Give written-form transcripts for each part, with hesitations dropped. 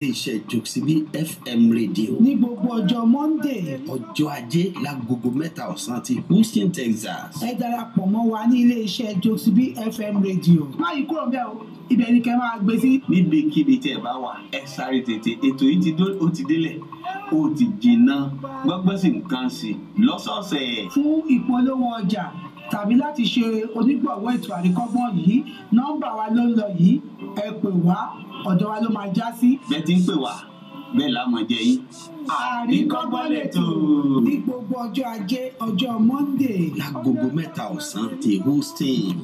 iṣẹ́ Jokesibi FM rédíò ní gbogbo ọjọ́ Monday ọjọ́ ajé lágogo 3 ọ̀sán ti Houston, Texas. ẹ darapọ̀ mọ́ wa ní ilé iṣẹ́ Jokesibi FM rédíò. má yí kúrò bẹ́ẹ̀ o ibẹ̀ ni kẹ́ máa gbé sí. níbikíbi tí ẹ bá wà ẹ sáré tètè ètò yìí ó ti délẹ̀ ó ti jìnnà gbọ́gbọ́n sí nǹkan sí lọ́sọ̀ọ̀sẹ̀. fún ìpolówó ọjà tàbí láti ṣe onígbọ̀wọ́ ètò àríkọ́gbọ́n yìí nọ́mbà wa ló ń lọ yìí ẹ pè wá ọ̀dọ̀ wa ló máa já sí. bẹ́ẹ̀ ti ń pè wá bẹ́ẹ̀ láwọn jẹ yín. àríkọ́gbọ́n lètò ní gbogbo ọjọ́ ajé ọjọ́ Monday lágogo 3 ọ̀sán ti Houston.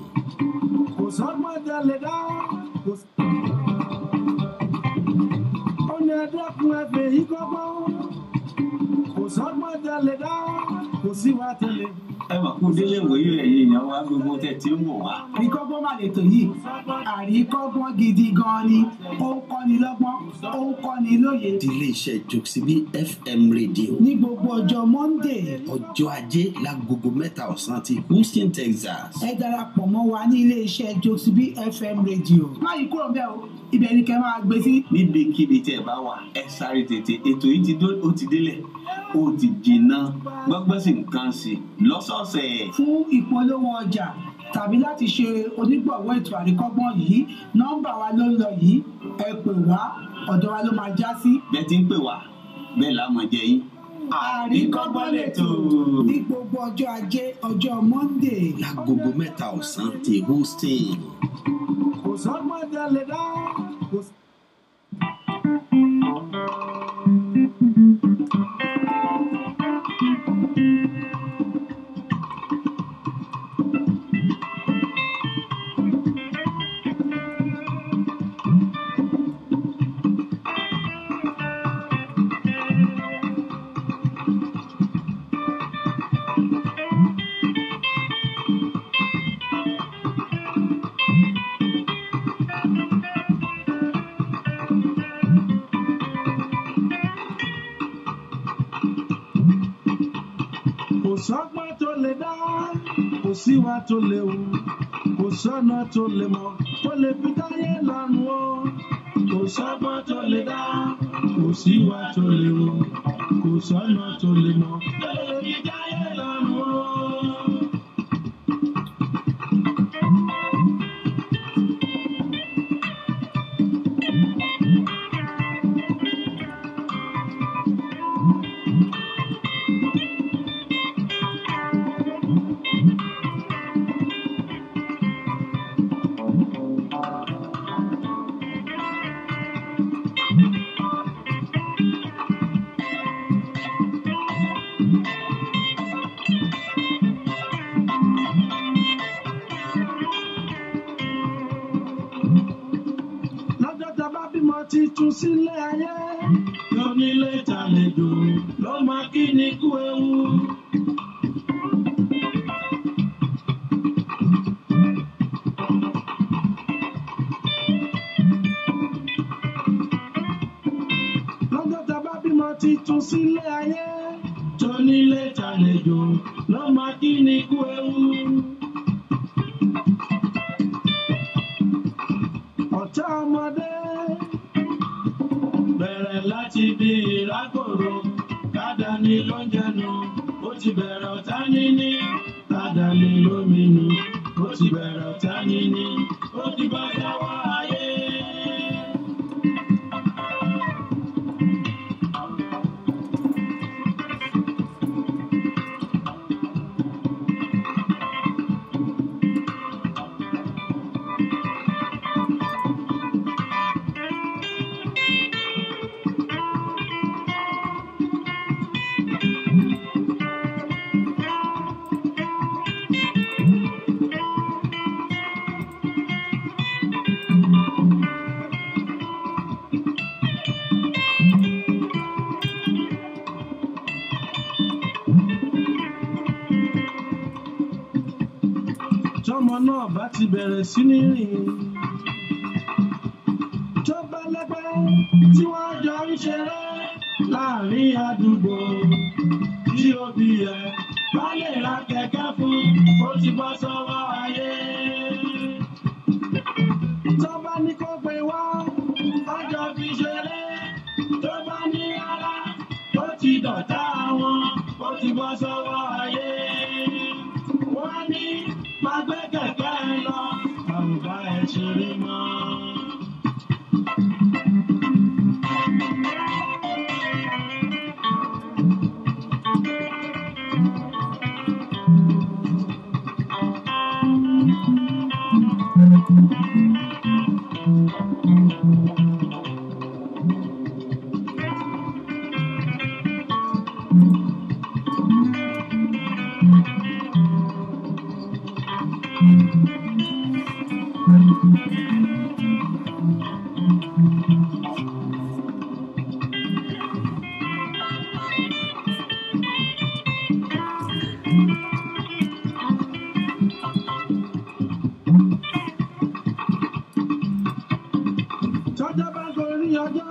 kò sọ́gbọ́n jalè dá ọ̀nà ẹ̀dẹ́kun ẹ̀fẹ̀ yìí kọ́gbọ́n kò sọ́gbọ́n jalè dá kò sí wa tẹ̀lé. ẹ mà kú délé wòye ẹ̀yin èèyàn wa gbogbo tẹ̀ tí ń wò wá. àríkọ́gbọ́n mà lètò yìí àríkọ́gbọ́n gidi gan ni ó ń kọ́ni lọ́gbọ́n ó ń kọ́ni lóye. ilé iṣẹ́ Jokesibi FM rédíò ní gbogbo ọjọ́ Monday ọjọ́ ajé lágogo 3 ọ̀sán ti Houston, Texas. ẹ darapọ̀ mọ́ wa ní ilé iṣẹ́ Jokesibi FM rédíò. má yí kúrò bẹ́ẹ̀ o ibẹ̀ ni kẹ́ máa gbé sí. níbikíbi tí ẹ bá wà ẹ sáré tètè ètò yìí ó ti délẹ̀ ó ti jìnnà gbọ́gbọ́n sí nǹkan sí lọ́sọ̀ọ̀sẹ̀. fún ìpolówó ọjà tàbí láti ṣe onígbọ̀wọ́ ètò àríkọ́gbọ́n yìí nọ́mbà wa ló ń lọ yìí ẹ pè wá ọ̀dọ̀ wa ló máa já sí. bẹ́ẹ̀ ti ń pè wá bẹ́ẹ̀ láwọn jẹ yín. àríkọ́gbọ́n lètò ní gbogbo ọjọ́ ajé ọjọ́ Monday lágogo 3 ọ̀sán ti Houston. kò sọ́gbọ́n jalè dá kò sí. kò sọ́gbọ́n tó lè dá kò síwá tó lè wù kò sọ́nà tó lè mọ̀ tó lè fi táyé lọ́rùn o. kò sọ́gbọ́n tó lè dá kò síwá tó lè wù kò sọ́nà tó lè mọ̀ tó lè fi táyé lọ́rùn o. Títún sílé ayé lónílé ìtàlejò ló máa kí ni kú ewu. lọ́jọ́ tá bá bímọ títún sílé ayé tónílé ìtàlejò ló máa kí ni kú ewu. ọ̀tá ọmọdé bẹ̀rẹ̀ láti bí ìrákòrò kádàní ló ń jẹnu ó ti bẹ̀rẹ̀ ọ̀tá níní kádàní lóminú ó ti bẹ̀rẹ̀ ọ̀tá níní ó ti bá dáwọ́ ayé. tọ́mọ náà bá ti bẹ̀rẹ̀ sí ní rìn tó bá lẹ́gbẹ́ tí wọ́n jọ ń ṣeré láàrin àdúgbò tí òbí ẹ̀ bá lè ra kẹ̀kẹ́ fún ó ti bọ́ sọ́wọ́ ayé. tó bá ní kó pé wá ọjọ́ fi ṣeré. bọ́ sọ́wọ́ ayé. Wọ́n ní máa gbé kẹ̀kẹ́ lọ, àrùbá ẹ̀ ṣeré mọ́. Tọ́jọ́ bá gorí ọjọ́,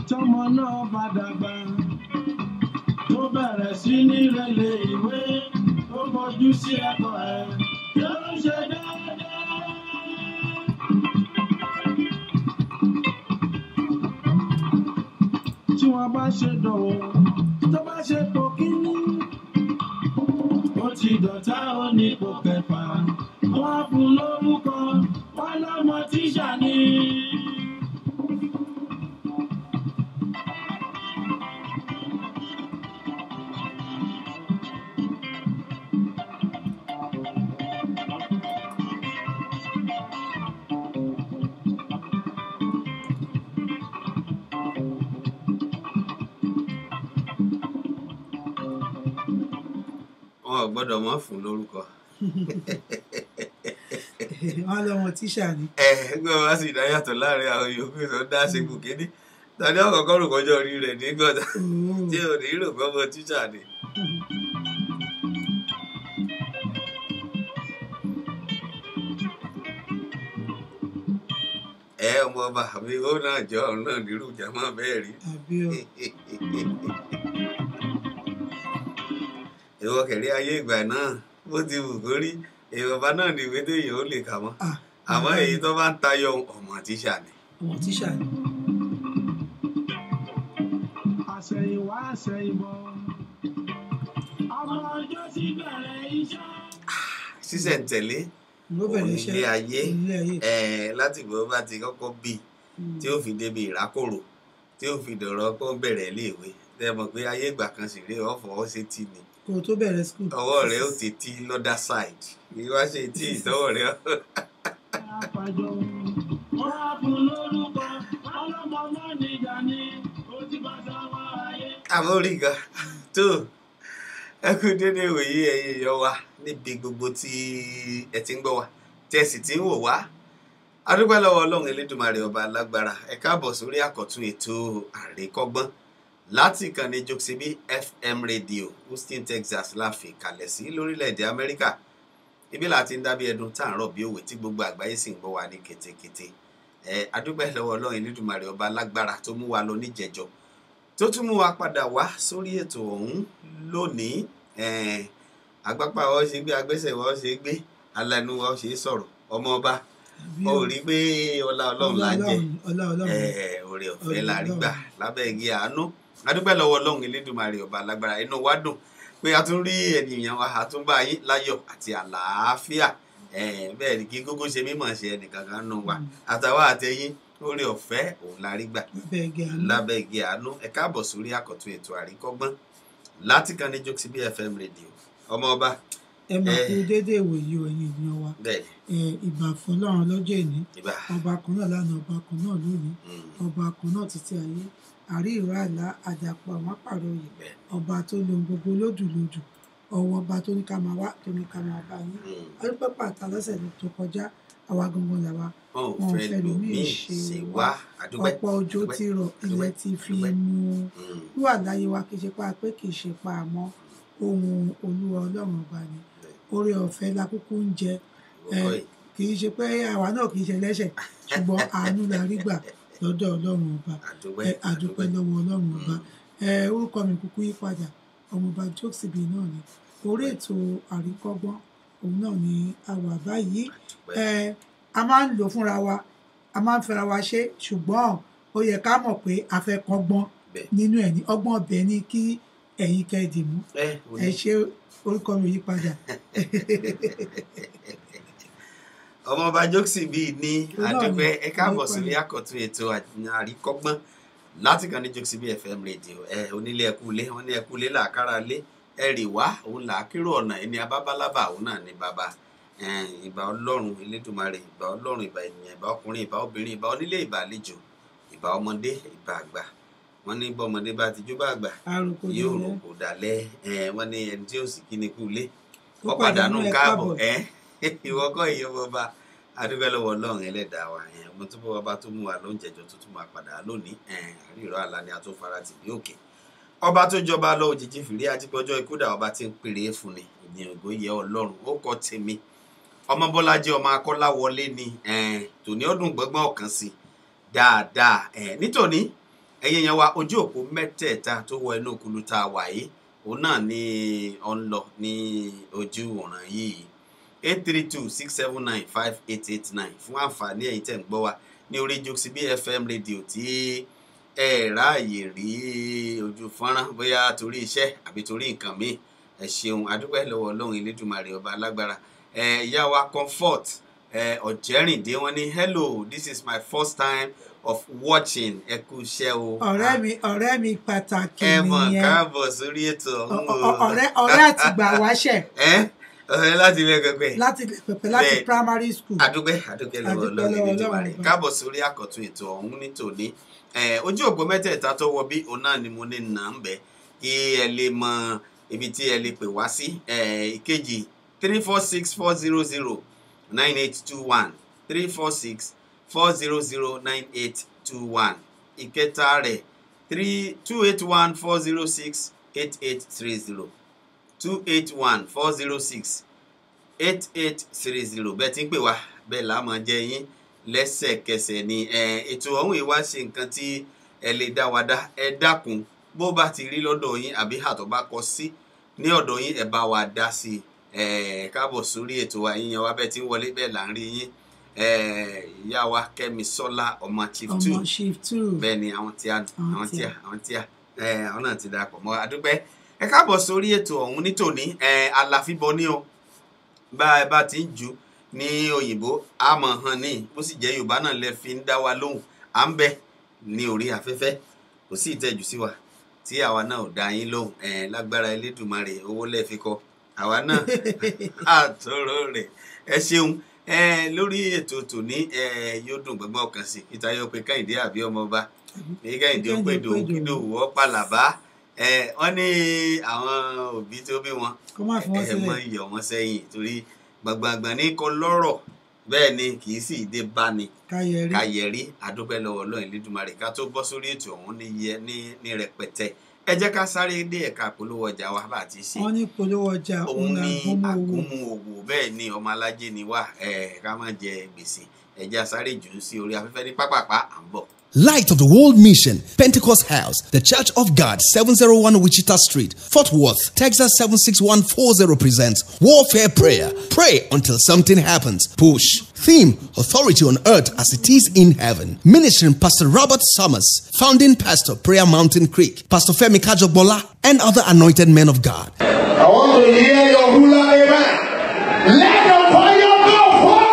tọmọ náà bá dàgbà, tó bẹ̀rẹ̀ sí ní rẹ̀lẹ̀ ìwé, ó kọjú sí ẹ̀kọ́ ẹ̀, yóò ṣe dáadáa. Tí wọ́n bá ṣe dánwò, tó bá ṣe pò kíní, ó ti dọ̀tá ó ní ipò kẹfà, wọ́n á fún lórúkọ, wọ́n lọ́mọ tíṣà ni. Wọn ò gbọ́dọ̀ mọ́ fún lórúkọ. Wọ́n lọ́mọ tíṣà ni. Gbọ́n wá sí ìdáyàtọ̀ láàrin àwọn yòókù tó dá ṣekú kéde. Tàbí ọ̀kọ̀ọ̀kan rò kọjọ́ orí rẹ̀ ní gbọ́dọ̀ tí ò ní rò kọ́ ọmọ tíṣà ni. Ọmọ ọba àbí ó náà jọ ọ̀run náà nírú ìjà máa bẹ́ẹ̀ rí. Àbí o. Ìwọ kẹ̀rí ayé ìgbà náà bó ti wù kó rí ìwọ̀nba náà ní ìwé téèyàn ó lè kà mọ́. Àmọ́ èyí tó bá ń tayọ ọmọ tíṣà ni. Ọmọ tíṣà ni. Àṣẹ̀yìnwá àṣẹ̀yìnbọ̀, ọmọ ọjọ́ sì bẹ̀rẹ̀ iṣẹ́. Sísẹ̀ntẹ̀lé Ló bẹ̀rẹ̀ iṣẹ́ ilé ayé ilé ayé. láti bó bá ti kọ́kọ́ bí tí ó fi débi ìrákòrò tí ó fi dọ̀rọ̀ kó bẹ̀rẹ̀ iléèwé tẹ́ mọ̀ pé ayé ìgbà kan sì rí ọ̀fọ̀ ó ṣe tì ní. Kò tó bẹ̀rẹ̀ school. Ọwọ́ rẹ̀ ó ti tí lọ́dà side kí wá ṣe tí ìtọ́wọ̀ rẹ̀. Àpàjọ, wọ́n á fún lórúkọ, ọlọ́mọ náà níjà ni, ó ti bá sọ́wọ́ ayé. Àmọ́ orí gan tó ẹ kú dédé ìwòye ẹ̀yin èèyàn wa níbi gbogbo tí ẹ ti ń gbọ́ wa tí ẹ sì ti ń wò wá. A dúpẹ́ lọ́wọ́ Ọlọ́run Elédùmarè ọba alágbára. Ẹ káàbọ̀ sórí àkọ́tún ètò àrékọ́gbọ́n láti ìkànnì Jokesibi FM Radio Houston, Texas la fi kalẹ̀ sí lórílẹ̀‐èdè Amẹ́ríkà. Ibi láti ń dábí ẹdun tá à ń rọ̀ bí òwe tí gbogbo àgbáyé sì ń gbọ́ wa ní kétékété. A dúpẹ́ lọ́wọ́ Ọlọ́run Elédùmarè ọba alágbára tó mú wa lọ níjẹ̀jọ́ tó tún mú wa padà wá sórí ètò ọ̀hún lónìí. Agbápá wa ṣe gbé, agbẹ́sẹ̀ wa ṣe gbé, alẹ́nu wa ṣe sọ̀rọ̀. Ọmọ ọba ó rí pé ọlá Ọlọ́run là ń jẹ, oore ọ̀fẹ́ la rí gbà lábẹ́ igi àánú. A dúpẹ́ lọ́wọ́ Ọlọ́run Elédùmarè ọba alágbára. Inú wa dùn pé a tún rí ènìyàn wa, a tún bá yín láyọ̀ àti àlàáfíà. Bẹ́ẹ̀ ni kí gógó ṣe mímọ̀ ṣe ẹnìkankan nù wa àtàwọn àtẹ̀yìn oore ọ̀fẹ́ òun la rí gbà lábẹ́ igi àánú. Ẹ káàbọ̀ sórí àkọ́tún ètò àríkọ́gbọ́n láti kan ní Jokesibi FM Radio. Ọmọ ọba ẹ máa kú dédé ìwòye ẹ̀yin ènìyàn wa. Ìbà fún Ọlọ́run lọ́jọ́ ìní, ọba kan náà lánàá, ọba kan náà lónìí, ọba kan náà títí ayé, àrí ìró àlá àdàpọ̀ àwọn àpàrọ̀ yìí, ọba tó lo gbogbo lódùlódù, ọwọ́ ọba tó ní ká máa wá tó ní ká máa bá yín. Ọdún pàtàkì lọ́sẹ̀ tó kọjá àwa gangan làwa wọn ò fẹ́ lómi ṣe wá. Ọ̀pọ̀ òjò ti rọ̀, ilẹ̀ ti fi mú wíwà láyé wa kì í ṣe pa pé kì í ṣe pa àmọ́ ohun Olúwa Ọlọ́run ọba ni. Oore ọ̀fẹ́ la kúkú ń jẹ, kì í ṣe pé àwa náà kì í ṣe lẹ́ṣẹ̀ ṣùgbọ́n àánú la rí gbà lọ́dọ̀ Ọlọ́run ọba. Àdúpẹ́ lọ́wọ́ Ọlọ́run ọba. Orúkọ mi kúkú yí padà, ọmọọba Jokesibi náà ni. Orí ètò àríkọ́gbọ́n òun náà ni a wà báyìí. A máa ń lò fúnra wa, a máa ń fẹ́ra wa ṣe, ṣùgbọ́n ó yẹ ká mọ̀ pé a fẹ́ kọ́gbọ́n nínú ẹ̀ ní ọgbọ́n ọbẹ̀ ni kí ẹ̀yin kẹ́ẹ̀dì mú ẹ ṣe orúkọ mi yí padà. ọmọọba Jokesi bíi ní àdúpẹ́ ẹ káàbọ̀ sílé àkọ́tún ètò àríkọ́gbọ́n láti kàn ní Jokesi bí FM rédíò onílé ẹkúlé wọn ní ẹkúlé làákàrà lé ẹrì wá òun làákírò ọ̀nà ẹni abábálábà òun náà ní bàbá ìbà Ọlọ́run Elédùmarè ìbà Ọlọ́run ìbà ènìyàn ìbà ọkùnrin ìbà obìnrin ìbà onílé ìbà àlejò ìbà ọmọdé ìbà àgbà wọn ní bọ́ ọmọdé bá ti jó bá àgbà yóò rò kò dálẹ̀ wọn ní ẹni tí ó sì kí ni kú lé kó pàdánù káàbọ̀ ìwọ́kọ̀ ìyọ́bọba adúgbò lọ́wọ́ Ọlọ́run Ẹlẹ́dàá wa ọmọ tó bọ́ bá tó mú wa lóúnjẹjọ tó tún máa padà lónìí àríyọ àlá ni a tó fara tì bí òkè ọba tó jọba lọ òjijì fìrí àtipọjọ ikúdà ọba tí ń pèrè fún ni ìyẹn ògo yẹ Ọlọ́run ó kọ tèmi ọmọ Bọ́lájí ọmọ Akọ́láwọlé ni tòní ọdún gbọgbọn ọkàn sí dáadáa nítòní ẹ̀yin yẹn wa ojú òpó mẹ́tẹ̀ẹ̀ta tó wọ inú kulu tá a wà yìí òun náà ni ọ ń lọ ní ojú ọ̀ràn yìí 832-679-5889 fún àǹfààní ẹ̀yin tẹ́ ń gbọ́ wa ní orí Jokesi bí FM rédíò tí ráàyè rí ojú fọ́nrán bóyá torí iṣẹ́ àbí torí nǹkan míì ẹ ṣeun adúpẹ́ lọ́wọ́ Ọlọ́run Elédùmarè ọba alágbára ìyá wa Comfort Ọ̀jẹ́rìndé wọ́n ní hello, this is my first time of watching ẹ kú iṣẹ́ o. ọ̀rẹ́ mi pàtàkì nìyẹn. ẹ mọ̀ káàbọ̀ sórí ètò ọ̀hún o. ọ̀rẹ́ àtìgbà wáṣẹ̀. láti ilé pẹpẹ. láti primary school. adúpẹ́ lọ́wọ́ Ọlọ́run Elédùmarè káàbọ̀ sórí àkọ́tún ètò ọ̀hún nítòní. ojú òpó mẹ́tẹ̀ẹ̀ta tó wọ bí òun náà ni mo ní nà ń bẹ̀ kí ẹ lè mọ ibi tí ẹ lè pè wá sí. ìkejì 346-400-9821 346-400-9821 ìkẹta rẹ̀ 281-406-8830 281-406-8830 bẹ́ẹ̀ tí ń pè wá bẹ́ẹ̀ là máa jẹ́ yín lẹ́sẹ̀kẹsẹ̀ ni ètò ọ̀hún ìwá ṣe nǹkan tí ẹ lè dá wa dá ẹ dákun bó bá ti rí lọ́dọ̀ yín àbí àtọ̀ bá kọ sí ní ọ̀dọ̀ yín ẹ bá wa dá sí káàbọ̀ sórí ètò wa yín yẹn wá bẹ́ẹ̀ tí ń wọlé bẹ́ẹ̀ là ń rí yín ìyá wa Kẹ́misọ́lá ọmọ Chief 2 bẹ́ẹ̀ ni àwọn tíá àwọn náà ti darapọ̀ mọ́ adúpẹ́ ẹ káàbọ̀ sórí ètò ọ̀hún nítòní àlàfíbọ ní o bá ti ń jù ní òyìnbó àmọ̀ hàn ní bó sì jẹ́ Yorùbá náà lẹ fi ń dá wa lóhùn à ń bẹ ní orí afẹ́fẹ́ kò sí ìtẹ́jú sí wa tí àwa náà ò dá yín lóhùn lágbára Elédùmarè owó lẹ́ẹ̀ fi kọ́ àwa náà àtọ̀rọ̀ rẹ̀ ẹ ṣeun lórí ètò tòní yóò dùn gbọ́ngbọ́n ọkàn sí ìtayọ̀ pé Kẹ́hìndé àbí ọmọọba ní Kẹ́hìndé ó pè dòwú ó pàlàbá wọ́n ní àwọn òbí tó bí wọn mọ iyọ̀ wọn sẹ́yìn torí gbàngbàngbàn ní kọ lọ́rọ̀ bẹ́ẹ̀ ni kì í sì dé bá ni káyẹ̀rí àdúpẹ́ lọ́wọ́ Ọlọ́run Elédùmarè ká tó bọ́ sórí ètò ọ̀hún ní rẹpẹtẹ ẹ jẹ́ ká sáré dé ẹ̀ka polówó ọjà wa bá ti ṣe. wọ́n ní polówó ọjà òun ní àgúnmu òwò bẹ́ẹ̀ ni ọmọ alájẹ ni wá ká má jẹ gbèsè ẹ jẹ́ sáré jù ú sí orí afẹ́fẹ́ ní pápápá à ń bọ̀. Light of the World Mission, Pentecost House, The Church of God, 701 Wichita Street, Fort Worth, Texas 76140 presents Warfare Prayer. Pray until something happens. Push. Theme, Authority on Earth as it is in heaven. Ministering Pastor Robert Summers, founding pastor, Prayer Mountain Creek, Pastor Femi Kajogbola, and other anointed men of God. I want to hear your hula, amen. Let the fire go forth.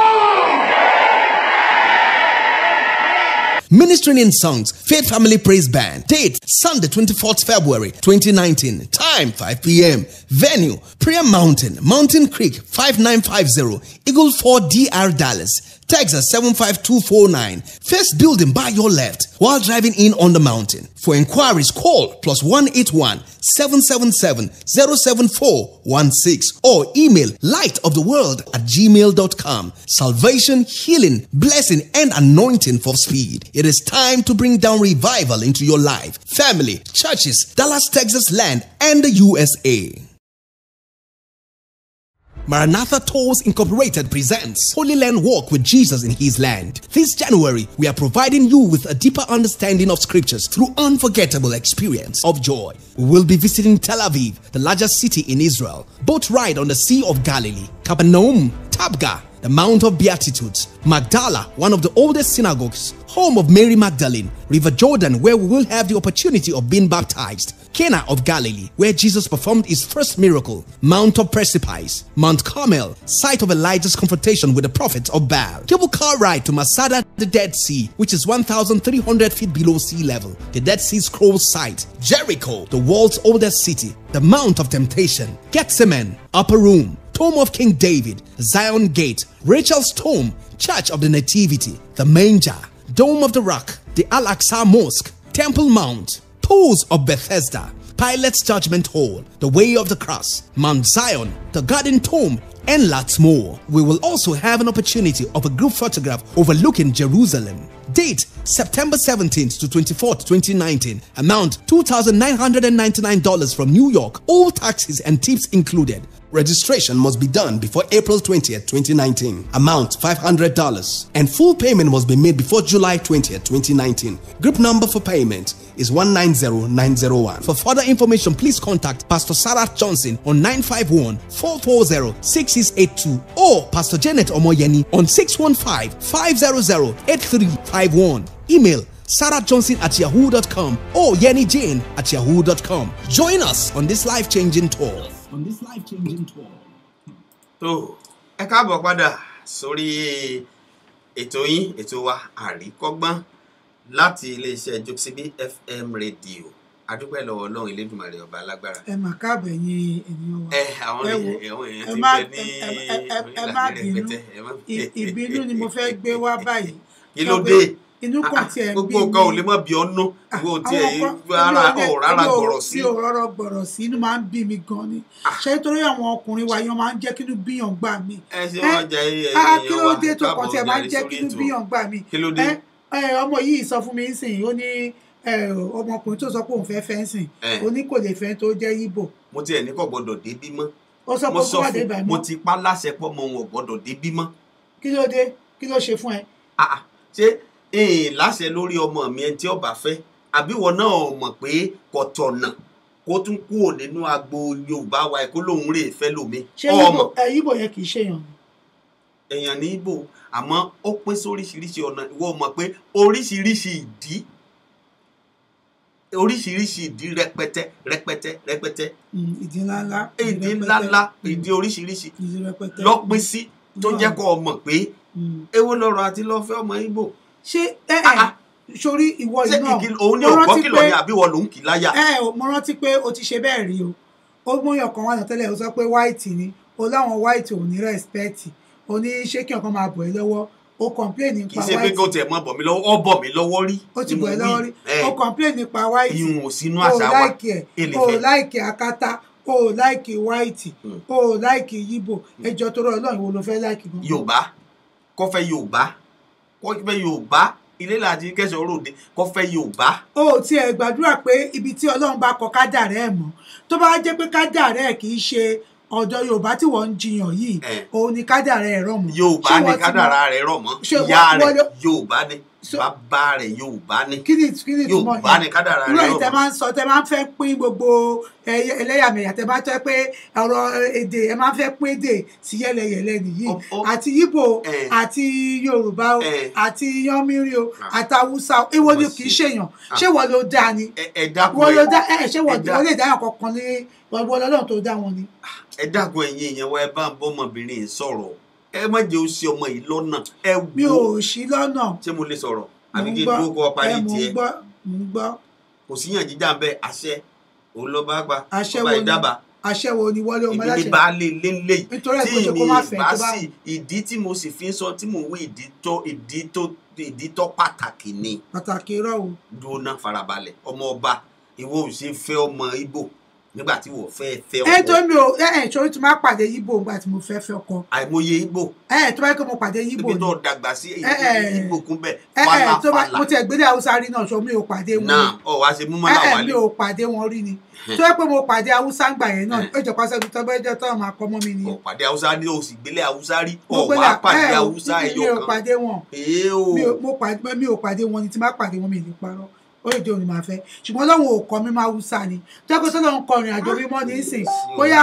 Ministering in songs, Faith Family Praise Band. Date, Sunday 24th February 2019. Time, 5 p.m. Venue, Prayer Mountain, Mountain Creek, 5950, Eagle 4 DR Dallas, Texas 75249. First building by your left while driving in on the mountain. For inquiries, call +181 777 07416 or email lightoftheworld@gmail.com. Salvation, healing, blessing, and anointing for speed. It is time to bring down revival into your life, family, churches, Dallas, Texas land, and the USA. Maranatha Tours Incorporated presents Holy Land Walk with Jesus in His Land. This January, we are providing you with a deeper understanding of scriptures through unforgettable experience of joy. We will be visiting Tel Aviv, the largest city in Israel, boat ride on the Sea of Galilee, Capernaum, Tabgha, the the Mount of Beatitudes, Magdala, one of the oldest synagogues, home of Mary Magdalene, River Jordan, where we will have the opportunity of being baptized, Cana of Galilee, where Jesus performed his first miracle, Mount of Precipice, Mount Carmel, site of Elijah's confrontation with the prophets of Baal, cable car ride to Masada, the Dead Sea, which is 1,300 feet below sea level, the Dead Sea Scrolls site, Jericho, the world's oldest city, the Mount of Temptation, Gethsemane, Upper Room, Tomb of King David, Zion Gate, Rachel's Tomb, Church of the Nativity, the Manger, Dome of the Rock, the Al-Aqsa Mosque, Temple Mount, Pools of Bethesda, Pilate's Judgment Hall, the Way of the Cross, Mount Zion, the Garden Tomb, and lots more. We will also have an opportunity of a group photograph overlooking Jerusalem. Date September 17th to 24th, 2019. Amount $2,999 from New York, all taxes and tips included. Registration must be done before April 20th, 2019. Amount $500 and full payment must be made before July 20th, 2019. Group number for payment is 190901. For further information, please contact Pastor Sarah Johnson on 951-440-6682 or Pastor Janet Omoyeni on 615-500-8351. Email sarahjohnson@yahoo.com or yennyjane@yahoo.com. Join us on this life-changing tour. tó ẹ káàbọ̀ padà sórí ètò yín ètò wa àríkọ́gbọ́n láti iléeṣẹ́ Jokesibi FM rédíò. Adúpẹ́ lọ́wọ́ Ọlọ́run Elédùmarè ọba alágbára. Ẹ mà káàbọ̀ ẹ̀yin ènìyàn wa. Àwọn èèyàn ti bẹ ní ìlànà rẹpẹtẹ. Ìbínú ni mo fẹ́ gbé wá báyìí. Kí ló dé? Inú kan tiẹ̀ ń bí mi. Gbogbo nǹkan ò lè mọ̀ bí ọ̀nà. Gbogbo tiẹ̀ rárá gbọ̀rọ̀ sí. Bí ọ̀rọ̀ gbọ̀rọ̀ sí inú máa ń bí mi gan ni. Ṣé nítorí àwọn ọkùnrin wa yan máa ń jẹ́ kínú bíyàn gbà mí. Ẹ ṣe wọ́n jẹ́ ẹ̀yẹ kí ló dé tó kàn tiẹ̀ máa ń jẹ́ kínú bíyàn gbà mí. Kí ló dé? Ọmọ yìí sọ fún mi nísìnyí ó ní ọmọkùnrin tó sọ pé òun fẹ́ fẹ́ sìn ó ní kò lè fẹ́ tó jẹ́ Ìgbò. Mo tiẹ̀ ní kò gbọ́dọ̀ débí mọ́. Ó sọ pé kó má dé ibà mọ́. Mo ti pa láṣẹ pọ̀ mọ́ wọn ò gbọ́dọ̀ débí mọ́. Kí ló dé? Kí ló ṣe fún ẹ? Ṣé láṣẹ lórí ọmọ mi ẹni tí ó bá fẹ́ àbí wọn náà mọ̀ pé kò tọ̀nà kó tún kúrò nínú agbo Yorùbá wa kó lóun rè fẹ́ lómi. Ṣé Ìgbò yẹn kì í ṣèyàn? Èèyàn ní Ìgbò àmọ́ ó pín sóríṣiríṣi ọ̀nà. Ìwọ mọ̀ pé oríṣiríṣi ìdí rẹpẹtẹ. Ìdí ńláńlá. Ìdí oríṣiríṣi lọ́pín sí tó jẹ́ kó mọ̀ pé èwo lọ́rọ̀ àti lọ́fẹ́ ọmọ Ìgbò. Ṣé sórí ìwọ yìí náà òun ni ògbọ́ kìlọ̀ ni àbí wọ́n ló ń kì láyà. Mo rántí pé o ti ṣe bẹ́ẹ̀ rí o. Ó múyàn kan wá lọ tẹ́lẹ̀ ó sọ pé white ni o láwọn white ò ní respect o ní ṣé kí ọ̀kan máa bọ̀ ẹ́ lọ́wọ́ o complain nípa white. Kì í ṣe pé kó tiẹ̀ mọ́ bọ̀ mí lọ́wọ́ ó bọ̀ mí lọ́wọ́ rí. Ó ti bọ̀ ẹ́ lọ́wọ́ rí o complain nípa white. Ìhùn ò sínú àṣà wa o láìkì akátá o láìkì white o láìkì Ìgbò ẹjọ́ tó rọ Ọlọ́run wo ló fẹ́ láìkì gan. Yorùbá kó fẹ́ Yorùbá ilé láti kẹsàn-án ròde kó fẹ́ Yorùbá. O ti ẹ̀ gbàdúrà pé ibi tí Ọlọ́run bá kọ kádàrá ẹ̀ mọ́ tó bá jẹ́ pé kádàrá ẹ̀ kì í ṣe ọ̀dọ̀ Yorùbá tí wọ́n ń jiyàn yìí òun ni kádàrá ẹ̀ rọ̀ mọ́. Yorùbá ni kádàrá rẹ̀ rọ̀ mọ́ ìyá rẹ̀ Yorùbá ni bàbá rẹ̀ Yorùbá ni Yorùbá ni kádàrá rẹ̀ rọ̀ mọ́. irú ìtẹ́ máa ń sọ tẹ́ máa ń fẹ́ pín gbogbo ẹlẹ́yàmẹ̀yà tẹ́ bá tẹ́ pé ọ̀rọ̀ èdè ẹ máa ń fẹ́ pín èdè sí yẹ́lẹyẹ̀lẹ nìyí àti Ìgbò àti Yorùbá o àti Yánmírí o àti Haúsá o èwo ni kì í ṣèyàn ṣé wọ́n ló dá ni wọ́n ló dá ṣé wọ́n lè dáyàn kankan ní wọ́n Ọlọ́run tó dá wọn ni. Ẹ dákun ẹ̀yin èèyàn wa ẹ bá ń bọ́ ọmọbìnrin yìí sọ̀rọ̀ ẹ má jẹ́ ó ṣì ọmọ yìí lọ́nà ẹ wò. Mi ò ṣì lọ́nà. Ṣé mo lè sọ̀rọ̀ àbí kí n dúró kó ọ parí tiẹ̀? Mo ń gbọ́. Kò síyàn jíjà ń bẹ àṣẹ òun lọ bá gba ọba ìdábà. Àṣẹ wo ni wọlé ọmọ aláṣẹ? Ìdí bá lè lélẹ̀ yìí nítorí ẹ̀ kò ṣe kó má fẹ́ tó bá. Ìdí tí mo sì fi ń sọ tí mo wí ìdí tó pàtàkì ni. Pàtàkì rọ̀ o. Dúró náà farabalẹ̀ ọmọ ọba ìwọ ò ṣe fẹ́ ọmọ Ìgbò nígbà tí wọ́n fẹ́ ọkọ. Tó mi ò sórí tí máa pàdé Ìgbò nígbà tí mo fẹ́ ọkọ. Àìmọye Ìgbò. Tó bá yẹ kó mo pàdé Ìgbò ni. ibi tó dàgbà sí Ìgbò kún bẹ́ẹ̀ falafala. mo ti ẹ̀gbẹ́dẹ Haúsá rí náà sọ mi ò pàdé wọn. náà wá ṣe mú mọ́lá wálé. Mi ò pàdé wọn rí ni. tó yẹ pé mo pàdé Haúsá ń gbà yẹn náà ó jẹ́ pàṣẹ tó bẹ́ẹ̀ jẹ́ tó máa kọ́ mọ́ mi ni. Ó pàdé Haúsá ní òsì gbélé Haúsá rí wá pàdé Haúsá ẹyọ kan. mi ò pàdé wọn. mi ò pàdé wọn ni tí má pàdé wọn mi ní parọ́ ó lè jẹ́ òun ni màá fẹ́ ṣùgbọ́n Ọlọ́run ò kọ́ mi máa Haúsá ni tẹ́kọ̀ tó lọ́run kọrin àjò mímọ́ ní ìsìn bóyá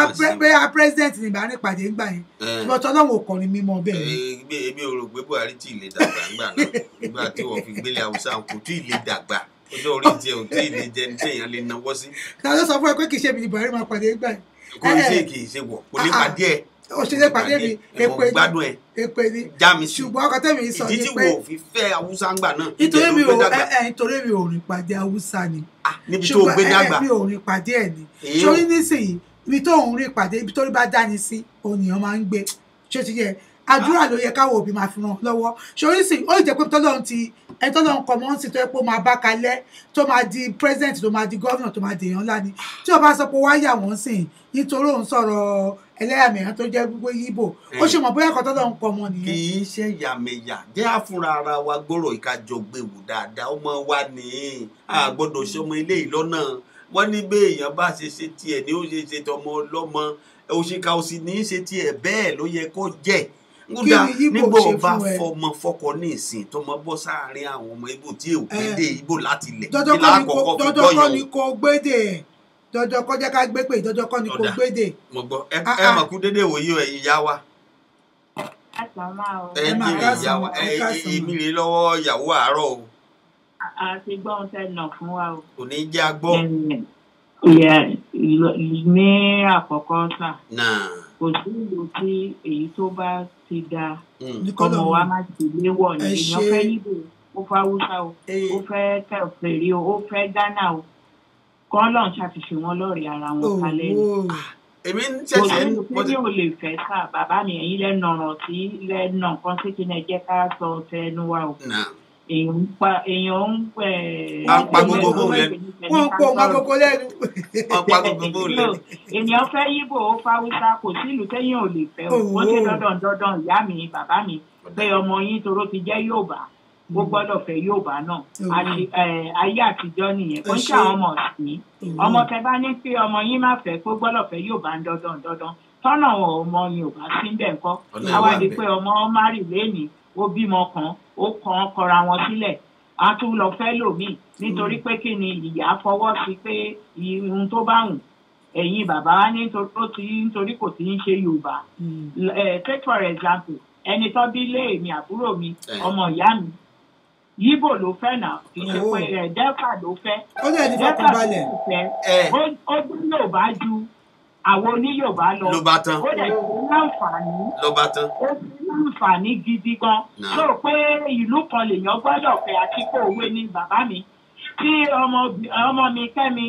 president ní ìbára ìpàdé ńgbà yẹn ṣùgbọ́n tó Ọlọ́run ò kọrin mímọ́ bẹ́ẹ̀ ni. èmi ò rò pé Buhari tí ì lè dàgbà ńgbà náà nígbà tí wọ́n fi gbélé Haúsá kò tí ì lè dàgbà ọjọ́ orí tiẹ̀ ò tí ì lè jẹ́ ní téèyàn lè náwó sí. ta ló sọ fún ẹ pé kì í ṣe mi ní Buhari máa pàdé ńgbà yẹn. kò ní ṣe kì í ṣe wọ̀ kò ní pàdé ẹ̀ òṣèlè pàdé mi èpè ni ṣùgbọ́n ọkọ tẹ́mi sọ ni pé ìdí tí wò fi fẹ́ Haúsá ńgbà náà nítorí mi ò rìn pàdé Haúsá ni níbi tó gbé dàgbà ṣùgbọ́n mi ò rìn pàdé ẹ̀ ni sórí nísìnyí ibi tó ń rìn pàdé ibi tó rí bá dání sí ònìyàn máa ń gbé ṣé ti yẹ àdúrà ló yẹ káwọn òbí máa fi ràn lọ́wọ́ sórí sì ó lè jẹ́ pé tọ́lọ́run ti ẹni tọ́lọ́run kọ́ mọ́ ń sì tó yẹ pé ó máa bá kalẹ̀ tó máa di president tó máa di governor tó máa di èèyàn ńlá ni tí o bá sọ pé wá yà wọ́n sìn nítorí òun sọ̀rọ̀ ẹlẹ́yàmẹ̀yà tó jẹ́ gbogbo yíbò ó ṣe mọ̀ bóyá kan tọ́lọ́run kọ́ mọ́ nìyẹn. kì í ṣe yàmẹ̀yà jẹ́ àfúnra ara wa gbọ́rọ̀ ìkájọ gbèwò dáadáa ọmọ wa ní a gbọ́dọ̀ ṣe ọmọ ilé ìlọ́nà wọ́n ní bẹ́ẹ̀ èèyàn bá ṣe ṣe tiẹ̀ ni ó ṣe ṣe tọmọ ọlọ́mọ òṣìkà òsì ní í ṣe tiẹ̀ bẹ́ẹ̀ ló yẹ kó jẹ́ nígbà nígbà ọba fọmọ fọkọ ní ìsìn tó mọ bọ́ sáàárín àwọn ọmọ Ìgbò tí èò gbédè Ìgbò láti ilẹ̀ kí lákọ̀ọ́kọ́ fi gbọ́ dọ́jọ́ kọ́ ni kò gbédè dọ́jọ́ kọ́ jẹ́ ká gbé pé dọ́jọ́ kọ́ ni kò gbédè. mo gbọ́ ẹ mọ̀ kú dédé wòye ẹ̀yin yá wa ẹ jèrè ìyá wa èmi rè lọ́wọ́ ìyàwó àárọ̀ o. àti gbọ́n tẹ́ nà fún wa o. kò ní jẹ́ agbọ́. ní àkọ́kọ́ sà kò sí ìlú tí èyí tó bá ti da ọmọ wa má ti léwọ̀ ní èèyàn fẹ́ yíbò ó fẹ́ Haúsá o ó fẹ́ kẹfẹ́rí o ó fẹ́ Ghana o kọ́ lọ́n ṣàfihàn wọn lọ́ọ̀rẹ́ ara wọn kalẹ̀ ni. èmi ń ṣẹ̀ṣẹ̀ ń pọ̀ tí ò lè fẹ́ sà bàbá mi ẹ̀yin lẹ́nu ọ̀ràn tí lẹ́nu nǹkan sí kí ni ẹ jẹ́ ká sọ tẹnu wa o. èèyàn ń pẹ́ apá gbogbo lẹ́nu wọ́n pọ̀ ọmọ gbogbo lẹ́nu. apá gbogbo lẹ́nu. èèyàn fẹ́ yíbò ó fẹ́ Haúsá kò sí ìlú téèyàn ò lè fẹ́ o wọ́n ṣe dandan ìyá mi bàbá mi pé ọmọ yín toró ti jẹ́ Yorùbá ó gbọ́dọ̀ fẹ́ Yorùbá náà ayé àtijọ́ nìyẹn kò ń ṣe àwọn ọmọ ọ̀sìn ọmọ tẹ bá ní pé ọmọ yín má fẹ́ pé ó gbọ́dọ̀ fẹ́ Yorùbá dandan tọ́nà ọmọ Yorùbá sí ń bẹ̀ ńkọ́ àwádìí pé ọmọ márì lẹ́nìí ó bímọ kan ó kàn kọra wọn sílẹ̀ a tún lọ fẹ́ lòmíì nítorí pé kí ni ìyá fọwọ́ sí pé ohun tó bá wù ẹ̀yin bàbá nítorí kò tí ń ṣe Yorùbá take for example ẹni tó bí lé èmi àbúrò mi ọmọ ìyá mi Yíbò ló fẹ́ náà kì í ṣe pé Delta ló fẹ́ Delta ló fẹ́ ó gbé Yorùbá ju àwọn oníyòbá lọ ló bá tán ó dẹ̀ ti láǹfààní ló bá tán ó ti láǹfààní gidi gan ló pé ìlú kan lèèyàn gbọ́dọ̀ fẹ́ àti kó òwe ní bàbá mi tí ọmọ mi Kẹ́mi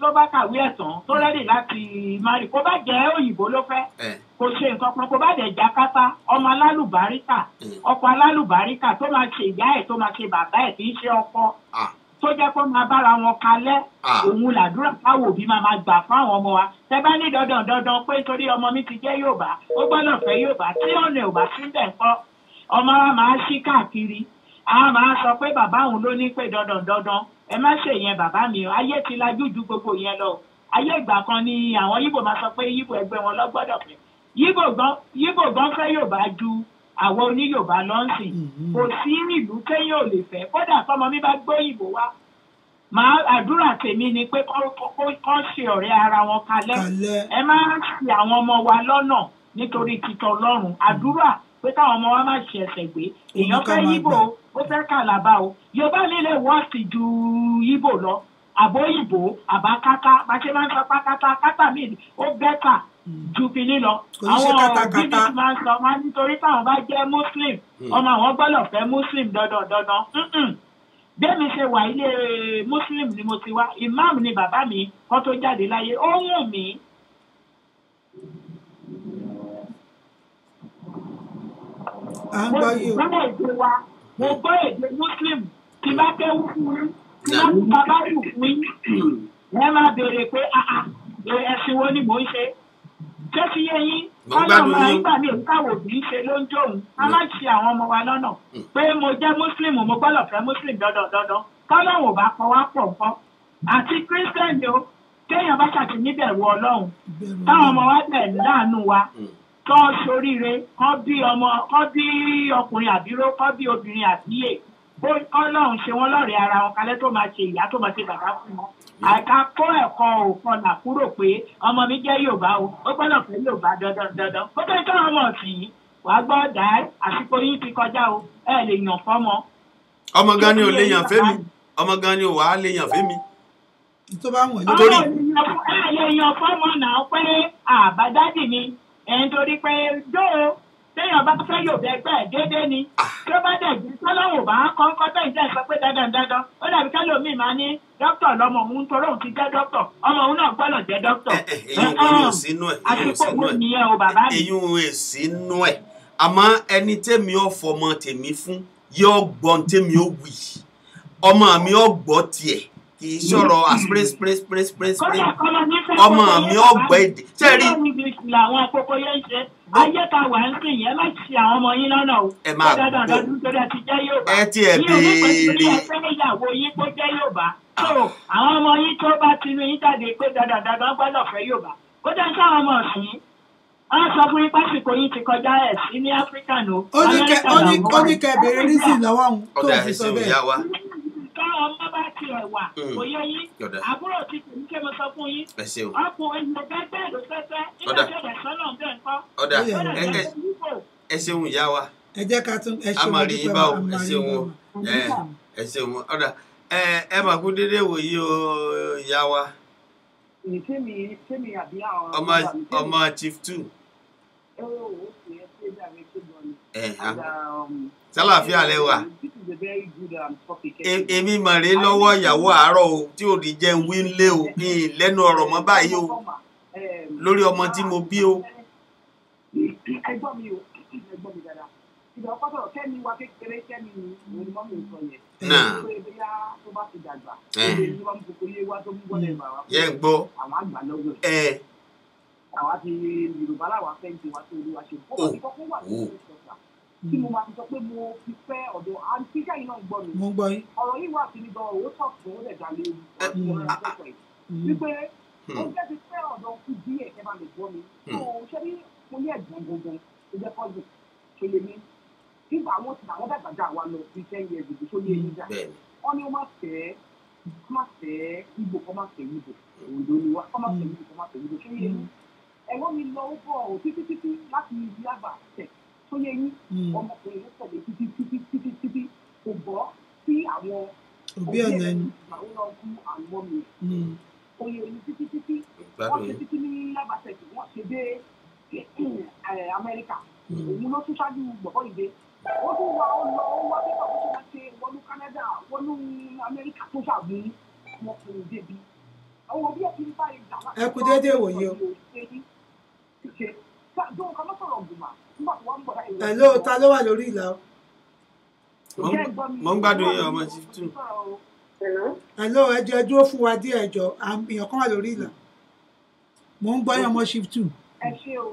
tó bá kàwé ẹ̀tàn tó rẹ́dì láti mari kó bá jẹ́ òyìnbó ló fẹ́ kò ṣe nǹkan kan kó bá dẹ̀ jákátá ọmọ alálùbáríkà ọkọ alálùbáríkà tó máa ṣe ìyá ẹ̀ tó máa ṣe bàbá ẹ̀ kì í ṣe ọkọ tó jẹ́ kó máa bára wọn kalẹ̀ òun làdúrà káwọ̀ òbí máa gbà fún àwọn ọmọ wa tẹ bá ní dandan pé torí ọmọ mi ti jẹ́ Yorùbá ó gbọ́dọ̀ fẹ́ Yorùbá tí ọ̀nà ò bá síbẹ̀ ńkọ́ ọmọ wa máa ṣí káàkiri a máa sọ pé bàbá òun ló ní pé dandan ẹ má ṣe yẹn bàbá mi ayé ti lajú ju gbogbo yẹn lọ ayé ìgbà kan ni àwọn Yíbò máa sọ pé Yíbò ẹgbẹ́ wọn lọ gbọ́dọ̀ fẹ́ Yíbò gan fẹ́ Yorùbá ju àwọn oníyòbá lọ́nsìn kò sí ìlú téèyàn ò lè fẹ́ kódà tọmọ mi bá gbóyìnbó wá máa àdúrà tèmi ni pé kọ́ ṣe ọ̀rẹ́ ara wọn kalẹ̀ ẹ má ṣì àwọn ọmọ wa lọ́nà nítorí títọ́ Ọlọ́run àdúrà pé káwọn ọmọ wa má ṣe ẹsẹ̀ gbé èèyàn fẹ́ Yíbò ó fẹ́ Kàlàbà o Yorùbá mi lè wọ́ọ̀sì ju Yíbò lọ àbóyìnbó àbákátá bá ṣe máa ń sọ pákátá mi ó bẹ́tà ju kìíní lọ àwọn òbí mi máa ń sọ wọn nítorí táwọn bá jẹ́ Muslim ọmọ àwọn gbọ́dọ̀ fẹ́ Muslim dandan bẹ́ẹ̀mi ṣe wà ilé Muslim ni mo ti wá imam ni bàbá mi kó tó jáde láyé ó wù mí. mo gbọ́ èdè wa mo gbọ́ èdè Muslim tí bá kéwú fún yín tí bá tún bàbá wù fún yín ẹ máa béèrè pé ẹ̀sìn wo ni mò ń ṣe ṣé ti yé yín ọ̀nà ọmọ ìgbà mi ò káwò bí í ṣe ló ń jóun a máa ṣe àwọn ọmọ wa lọ́nà pé mo jẹ́ Muslim mo gbọ́dọ̀ fẹ́ Muslim dandan tọ́lọ́run ò bá pọ̀ wá pọ̀ nǹkan àti Christian o téèyàn bá ṣàti níbẹ̀rù Ọlọ́run táwọn ọmọ wa tẹ̀ láàánú wa kọ́ soríire kọ́ bí ọkùnrin àbíró kọ́ bí obìnrin àbíyè bó ọlọ́run ṣe wọ́n lọ́rẹ̀ẹ́ ara wọn kalẹ̀ tó máa ṣe ìyá tó máa ṣe bàbá fún wọn. àìká kó ẹ̀kọ́ òkan là kúrò pé ọmọ mi jẹ́ Yorùbá o ó gbọ́dọ̀ fẹ́ Yorùbá dandan ó tó tọ́ ọmọ ọ̀sìn yìí wàá gbọ́ dà àsìkò yìí ti kọjá o ẹ lè yàn fọ́mọ. ọmọ gan ni ò lè yàn fẹ́mi ọmọ gan ni ò wá lè yàn fẹ́mi. tó bá wọ̀n lórí. ẹ lè yàn fọ́mọ náà pé àbájáde ni ẹ̀ ń torí pé dóò téèyàn bá fẹ́ Yorùbá ẹgbẹ́ ẹ̀ déédéé ni tí ó bá dẹ̀ jẹ́ tọ́lọ́wọ́ bá kọ́ńkọ́ tẹ̀yìn tẹ̀ sọ pé dandan ó dàbí kẹ́lòmíì máa ní dókítà lọ́mọ òun torí òun ti jẹ́ dókítà ọmọ òun náà gbọ́dọ̀ jẹ́ dókítà. àsìkò wo nìyẹn o bàbá mi. èyí ò sínú ẹ̀ àmọ́ ẹni tẹ́mi ò fọmọ tèmi fún yóò gbọ́n tẹ́mi ò wì ọmọ mi ò gbọ́ tiẹ̀ kì í sọ̀rọ̀ spray ọmọ mi ò gbọ́ èdè sẹ́ẹ̀rí. àwọn àkókò yẹn ṣe ayé ta wà ń sìn yẹn má ṣe àwọn ọmọ yín lọ́nà o. ẹ máa gbọ́ ẹ ti ẹ̀ béèrè. ìyàwó yín kó jẹ́ Yorùbá so àwọn ọmọ yín tó bá ti rí yín jáde pé dandan gbọ́dọ̀ fẹ́ Yorùbá kó jẹ́ sáwọn ọmọ ọ̀sìn yín wọ́n sọ fún yín pásìkò yín ti kọjá ẹ̀ sí ní Áfíríkà nù. ó ní kẹ́ bèrè rísìn lọ́wọ́ òun tó fi sọ bẹ́ẹ̀. káwọn ọmọ bá tiẹ̀ wà òye yín àbúrò ti tèmi ké mo sọ fún yín ọkùnrin ìlú gẹ́gẹ́ ló fẹ́fẹ́ nígbà tí ọ̀dà sọ́nà bẹ́ẹ̀ ń kọ́. ọ̀dà ẹ ṣeun ìyá wa ẹ jẹ́ ká tún ẹ ṣeun amari yín bá o ẹ ṣeun ẹ ṣeun ọ̀dà ẹ mà kú dédé wòyí o ìyá wa. ọmọ chief 2. sálàáfíà lẹ wà. èmi mọ̀rẹ́ lọ́wọ́ ìyàwó àárọ̀ o tí ò ní jẹ́ ń wí lé o ní lẹ́nu ọ̀rọ̀ mọ́ báyìí o lórí ọmọ tí mo bí o. ẹgbọ́n mi dáadáa ìgbà ọkọ sọ̀rọ̀ kẹ́mi wa kékeré kẹ́mi ni òun mọ́ mi sọ yẹn. náà bóyá tó bá ti dàgbà ní wọn kò yé wa tó ń gbọ́ lẹ́nu àwọn. yẹn gbọ́. àwọn àgbà lọ́wọ́ ẹ̀. àwa ti Yorùbá làwọn afẹ́ǹtì wa tó olúwa ṣe. ó kọ́ fún wà ní ìṣọ̀ṣà tí mo máa fi sọ pé mo fi fẹ́ ọ̀dọ̀ àǹtí kẹ́yìn náà gbọ́ mi. mo gbọ́ yín. ọ̀rọ̀ yìí wà sí ní gan owó sọ̀tún ó dẹ̀ dá léwu. wípé ó jẹ́ ti fẹ́ ọ̀dọ̀ kú díẹ̀ kẹ́ máa lè gbọ́ mi. ṣé bí mo ní ẹ̀gbọ́n gbogbo ó jẹ́ kọ́ọ̀dù tó lè ní nígbà àwọn dàgbàjà wa lọ sí 10 years ago tó yé yín jà wọn ni ó má fẹ́ Ìgbò kọ́ má fẹ́ Ìgbò Oǹdó ni wá kọ́ má fẹ́ Ìgbò kọ́ má fẹ́ Ìgbò tó yé yín ẹ̀wọ́n mi lọ ó bọ̀ títí láti ibi àgbà tẹ̀ tó yé yín ọmọkùnrin ló tẹ̀lé títí kò bọ́ sí àwọn òbí ọ̀nà ẹni àwọn náà kú àwọn mi ó yé yín títí wọ́n ṣe títí ní àgbà tẹ̀ tí wọ́n ṣe dé Amẹ́ríkà òun ló tún ṣáájú gbọ̀gbọ́ ìdè ó tún wá ó lọ ó wá pépà tó ṣe máa ṣe wọnú Canada wọnú Amẹ́ríkà tó ṣàbí ọmọkùnrin débi àwọn òbí ẹ̀ ti ń bá ìjà láti ẹ kú déédéé wòye o. Hello, ta ló wà lórí ìlà o. mo ń gbádùn yín ọmọ chief 2. Hello, ẹ jọ̀ọ́ dúró fún wa díẹ̀ ẹ jọ̀ọ́ èèyàn kan wà lórí ìlà mo ń gbọ́ yín ọmọ chief 2. ẹ ṣé o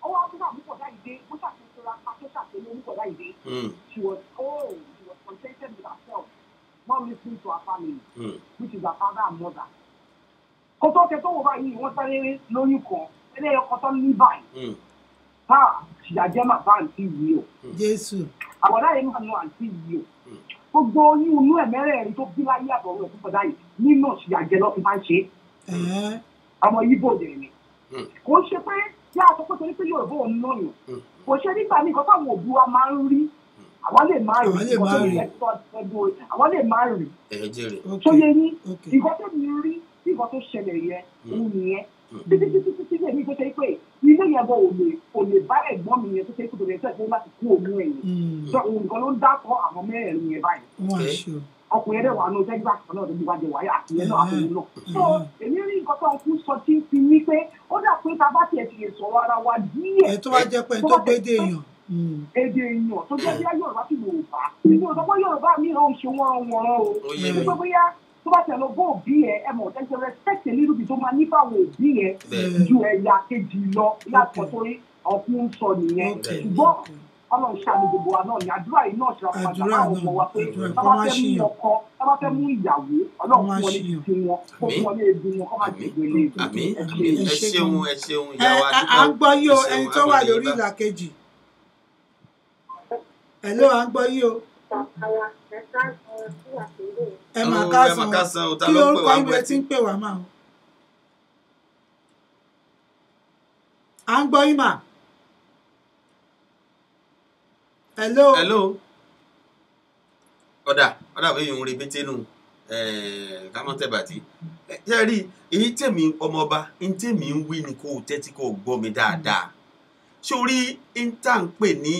ó wá fún àmúpọ̀dá ìdè bó ṣàkóso tó ṣàkóso àmúpọ̀dá ìdè she was contented with herself not listening to her family which is her father and mother. kó tó kẹ́ tó wọ báyìí wọ́n sáré lóyún kan ẹlẹ́yìn ọkọ̀ tó ní báyìí ṣìyàjẹ́ màbá àǹtí yìí o. Jésù. àbọ̀dá yẹn máa nu àǹtí yìí o gbogbo oyún inú ẹ̀mẹ́rẹ̀ẹ̀rin tó bí láyé àbọ̀rọ̀ ẹ̀kúpọ̀dá yìí nínú ṣìyàjẹ́ lọ́ fi máa ń ṣe ọmọ Yíbò dẹ̀ ni kò ṣe pé yá sọ pé torí pé Yorùbá òun náà yàn kò ṣe nígbà míì kan táwọn òbí wa máa ń rí àwọn lè má rí àwọn lè má rí tó yẹ ní nǹkan tó ní rí nǹkan tó ṣẹlẹ̀ yẹn òun nìyẹn títí lè ní tó ṣe pé ilé yẹn bọ̀ ò lè bá ẹ̀gbọ́n mi yẹn tó ṣe pé tó lè tẹ̀ fún láti kú òun ẹ̀yìn tó òun nǹkan ló ń dákọ̀ àwọn mẹ́rẹ̀ẹ̀rin yẹn báyìí ọkùnrin ẹ̀rẹ́ wà ní ọjọ́ ìgbà kan náà tó bí wájú wáyé àtìyẹn náà àtìyẹn náà. so èmi rí nǹkan tó ń kú sọ tí ń fi ní pé ó dà pé ta bá tiẹ̀ ti lè sọ̀rọ̀ ara wa díẹ̀. ẹ tó wá jẹ́ pé tó gbé dé èèyàn. èdè èèyàn tó jẹ́ bí Yorùbá sí Yorùbá èmi ò sọ pé Yorùbá mi ò ń ṣe wọ́nrán o èmi pé bóyá tó bá tẹ̀ lọ bó òbí ẹ mọ̀ ẹ́ ṣe respect nílùú bí tó máa ní fáwọn òbí ẹ ju ẹ̀yà kejì lọ yàtọ̀ torí ọkùnrin sọ nìyẹn ṣùgbọ́n Ọlọ́run ṣàmì gbogbo wa náà ní àdúrà yìí náà ṣe àpàtà àwọn ọmọ wa pé bá bá fẹ́ mú ọkọ bá bá fẹ́ mú ìyàwó Ọlọ́run fún wọn ní títí wọn kó fún wọn ní ebi wọn kó má ti gbélé. ẹ ṣeun ìyá wa dúpẹ́. à ń gbọ́ yí o ẹni tó wà lórí ìlà kejì. Hello, à ń gbọ́ yí o. ẹ máa káàsán kí lórúkọ ìwé tí ń pè wá máa o. à ń gbọ́ yín mà. hello. ọ̀dà bẹ́ẹ̀ yòó ń rebété nù kámọ́tẹ́bàtì ṣe rí èyí tèmi ọmọọba ní tèmi ń wí ni kò tẹ́tí kò gbọ́ mi dáadáa sórí níta ń pè ní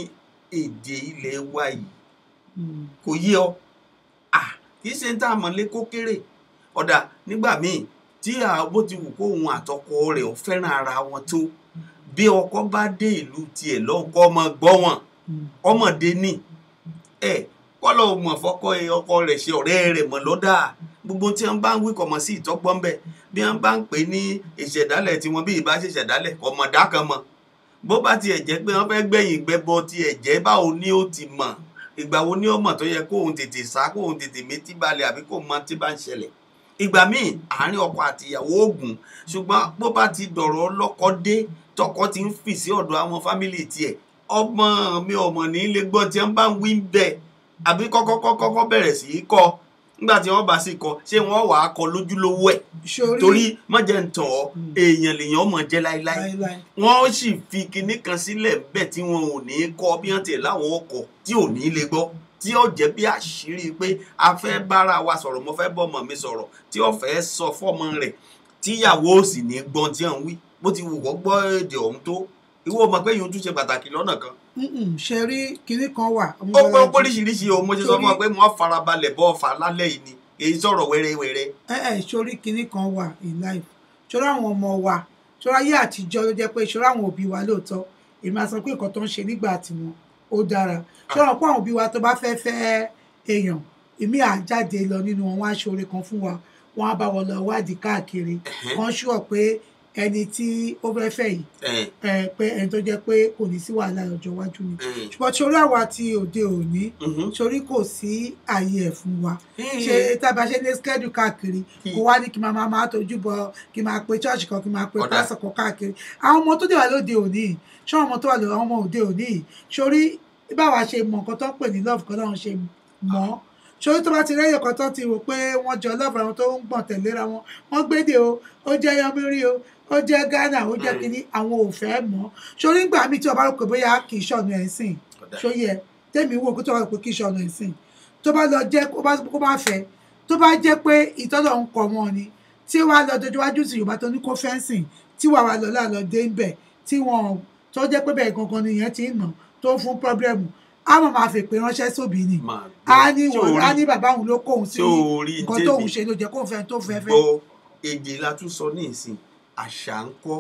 èdè ilẹ̀ wa yìí kò yé ọ kì í ṣe níta àmọ́lé kó kéré ọ̀dà nígbà míì tí bó ti wù kó òun àtọkọ rẹ̀ ò fẹ́ràn ara wọn tó bí ọkọ bá dé ìlú tiẹ̀ lọ́kọ́ ọmọ gbọ́ wọn ọmọdé ní kọ́lọ̀ mọ̀ fọ́kọ́ ọkọ rẹ̀ ṣe ọ̀rẹ́ rẹ̀ mọ̀ lọ́dà gbogbo tí wọ́n bá ń wí kọ̀mọ̀ sí ìtọ́gbọ́n bẹ̀ bí wọ́n bá ń pè ní ìṣẹ̀dálẹ̀ tí wọ́n bí ìbá ṣe ṣẹ̀dálẹ̀ ọmọdá kan mọ̀ bó bá tiẹ̀ jẹ́ pé wọ́n fẹ́ gbẹ̀yìn gbẹ́bọ tiẹ̀ jẹ́ báwo ni ó ti mọ̀ ìgbà wo ni ó mọ̀ tó yẹ kó òun tètè sá kó òun tètè métí balẹ̀ àbí kó mọ tí bá ń ṣẹlẹ̀ ìgbà míì àárín ọkọ àti ìyàwó ògùn ṣùgbọ́n bó bá ti dọ̀rọ̀ ọlọ́kọ dé tọkọ ti ń fì sí ọ̀dọ̀ àwọn fámìlì tiẹ̀ ọmọ mi ọmọ ní ilé gbọ́ tí wọ́n bá ń wí bẹ́ẹ̀ àbí kọ́kọ́ bẹ̀rẹ̀ sí í kọ́ nígbà tí wọ́n bá sì kọ́ ṣé wọ́n wà á kọ́ lójúlówó ẹ̀ torí mọ̀jẹ̀ ń tàn ọ́ èèyàn lèèyàn ọmọ jẹ́ láíláí wọ́n sì fi kinní kan sílẹ̀ bẹ́ẹ̀ tí wọn ò ní kọ́ bí wọ́n tiẹ̀ láwọn ọkọ̀ tí ò ní lè gbọ́ tí ó jẹ́ bí àṣírí pé a fẹ́ bára wa sọ̀rọ̀ mo fẹ́ bọ́mọ mi sọ̀rọ̀ tí ó fẹ́ sọ fọ́mọ rẹ̀ tíyàwó sì ní gbọ́n tí wọ́n wí bó ti wù kọ́ gbọ́ èdè ọ̀hún tó ìwọ mọ̀ pé yóò tún ṣe pàtàkì lọ́nà kan. ṣe rí kinní kan wà. ó pé oríṣiríṣi o mo ṣe sọ fún ọ pé mo farabalẹ̀ bọ́ ọ̀fà lálẹ́ yìí ni èyí sọ̀rọ̀ wẹ́rẹ́wẹ́rẹ́. sórí kinní kan wà in life sórí àwọn ọmọ wa sórí ayé àtijọ́ ló jẹ́ pé sórí àwọn òbí wa lóòótọ́ èmi á sọ pé nǹkan tó ń ṣe nígbà tiwọn ó dára sórí àwọn òbí wa tó bá fẹ́ fẹ́ èèyàn èmi à jáde lọ nínú wọn wá ṣe oore kan fún wa wọn á bá wọn lọ wádìí káàkiri kan ṣúọ̀ pé ẹni tí ó fẹ́ fẹ́ yìí pé ẹni tó jẹ́ pé kò ní sí wàhálà ọjọ́ iwájú ni ṣùgbọ́n torí àwa ti òde òní torí kò sí ààyè ẹ̀ fún wa ṣe tábà ṣe ní schedule káàkiri kó wá ní kí máa tójú bọ kí máa pe church kan kí máa pe pásọ̀ kan káàkiri àwọn ọmọ tó dé wà lóde òní ṣé àwọn ọmọ tó wà lóde àwọn ọmọ òde òní sórí báwa ṣe mọ nǹkan tó ń pè ní love kan láwọn ṣe mọ́ sórí tó bá ti rẹ́yìn kan tó ti rò pé wọ́n jọ love àwọn tó ń gbọ̀n tẹ̀léra wọn wọ́n gbédè o ó jẹ́ yọmírí o ó jẹ́ Ghana ó jẹ́ kínní àwọn ò fẹ́ mọ́ sórí ńgbà mi tí ọba rò pé bóyá kì í ṣọ̀nà ẹ̀sìn sóyẹ tẹ́mi wò kó tó wà pé kì í ṣọ̀nà ẹ̀sìn tó bá lọ jẹ́ kó bá fẹ́ tó bá jẹ́ pé ìtọ́lọ̀ ń kọ̀ wọn ni tí wàá lọ dojú wájú sí Yorùbá tó ní kó fẹ́ǹsìn tí wàá wà lọ́la lọ dé ń bẹ̀ tí wọ́n tó jẹ́ pé bẹ́ẹ̀ gangan nìyẹn ti ń nà tó ń fún pọ́blẹ́mù á mọ̀ máa fèpè ránṣẹ́ sóbì ni á ní bàbá òun ló kóhun sí nǹkan tóun ṣe ló jẹ́ kóun fẹ́ tó fẹ́ fẹ́. èdè la tún sọ ní ìsìn àṣà ń kọ́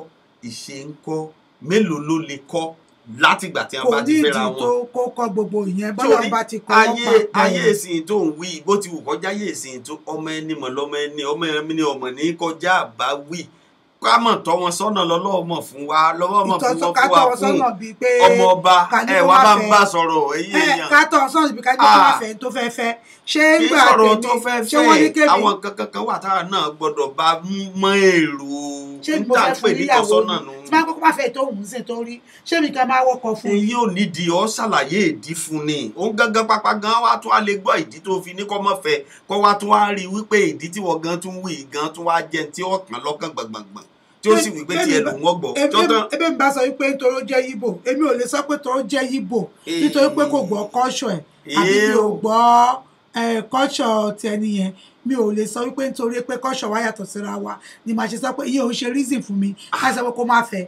ìṣe ń kọ́ mélòó ló lè kọ́ látìgbà tí wọ́n bá ti fẹ́ra wọn. kò ní ìdí tó kó kọ́ gbogbo ìyẹn bọ́lá bá ti kọ́ papọ̀. ayé ìsìn tó ń wí bó ti wù kọjá ayé ìsìn tó ọmọ ẹni mọ̀ lọ́mọ ẹni ọmọ ẹni ọmọ ní kọjá àbá wí ká mọ̀ tọ́ wọn sọ́nà lọ́wọ́ fún wa lọ́wọ́ mọ̀ fún wọn fún wa fún ọmọ ọba wá bá ń bá sọ̀rọ̀ ẹ̀yìn èèyàn. ká tọ́ sọ́nà bí ká ní kó má fẹ́ tó fẹ́ fẹ́ ṣé ń gbà tèmi ṣé wọ́n ní kébì. àwọn kankan wà táwa náà gbọ́dọ̀ bá mọ èrò níta pé ní tọ́sọ́nà nù. tí wọ́n kọ́kọ́ má fẹ́ tó òun ṣe tó rí ṣé mi kan máa wọkọ̀ fún yín. èyí ò nídìí ọ ṣàlàyé ìdí fún ni òun gángan pápá gan wá tún wá lè gbọ́ ìdí tó fi ní kọ́ mọ́ fẹ́ kọ́ wá tún wá rí wípé ìdí tí wọ́n gan tún wí gan tún wá jẹ́ tí ó kàn lọ́kàn gbàngbàngbàn tí ó sì wí pé tiẹ̀ ló wọ́n gbọ́. ebe mi bá sọ wípé nítorí ó jẹ́ Yíbò èmi ò lè sọ pé tó jẹ́ Yíbò nítorí pé kò gbọ́ kọ́ṣọ̀ ẹ̀ àbí mi ò gbọ́ kọ́ṣọ̀ tẹni yẹn mi ò lè sọ wípé nítorí pé kọ́ṣọ̀ wa yàtọ̀ síra wa ni màá ṣe sọ pé iye òun ṣe reason fún mi láti sọ pé kó má fẹ́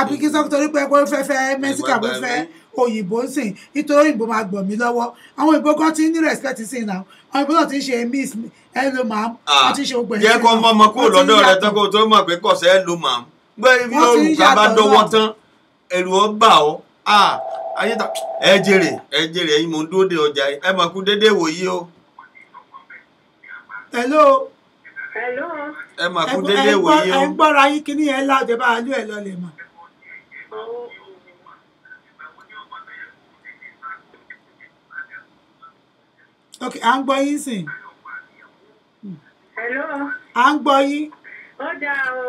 àbí kí sọ torí pé kó fẹ́ mẹ́síkà kó fẹ́ òyìnbó ń sìn nítorí òyìnbó máa gbọ̀ mí lọ́wọ́ àwọn òyìnbó kan ti ní respect sí náà àwọn òyìnbó náà ti ń ṣe miss hello ma'am wọ́n ti ṣe ogun ẹ̀ jẹ́ kó mọ́ kúrò lọ́dọ̀ rẹ tán kó tó mọ̀ pé kọ̀ṣẹ́ hello ma'am gbé ibi olùkọ́ bá dọwọ́ tán ẹ̀rù ọ bà ọ́ ayé ta ẹ jèrè ẹ̀yin mò ń dúró de ọjà ẹ mà kú dédé wòyí o. hello. ẹ mà kú dédé wòyí o. ẹ ń gbọ́ra yín kí ni ẹ láàjẹ bá a lú ẹ lọ lè mọ̀. ok à ń gbọ́ yín sìn. à ń gbọ́ yín. ó dáa o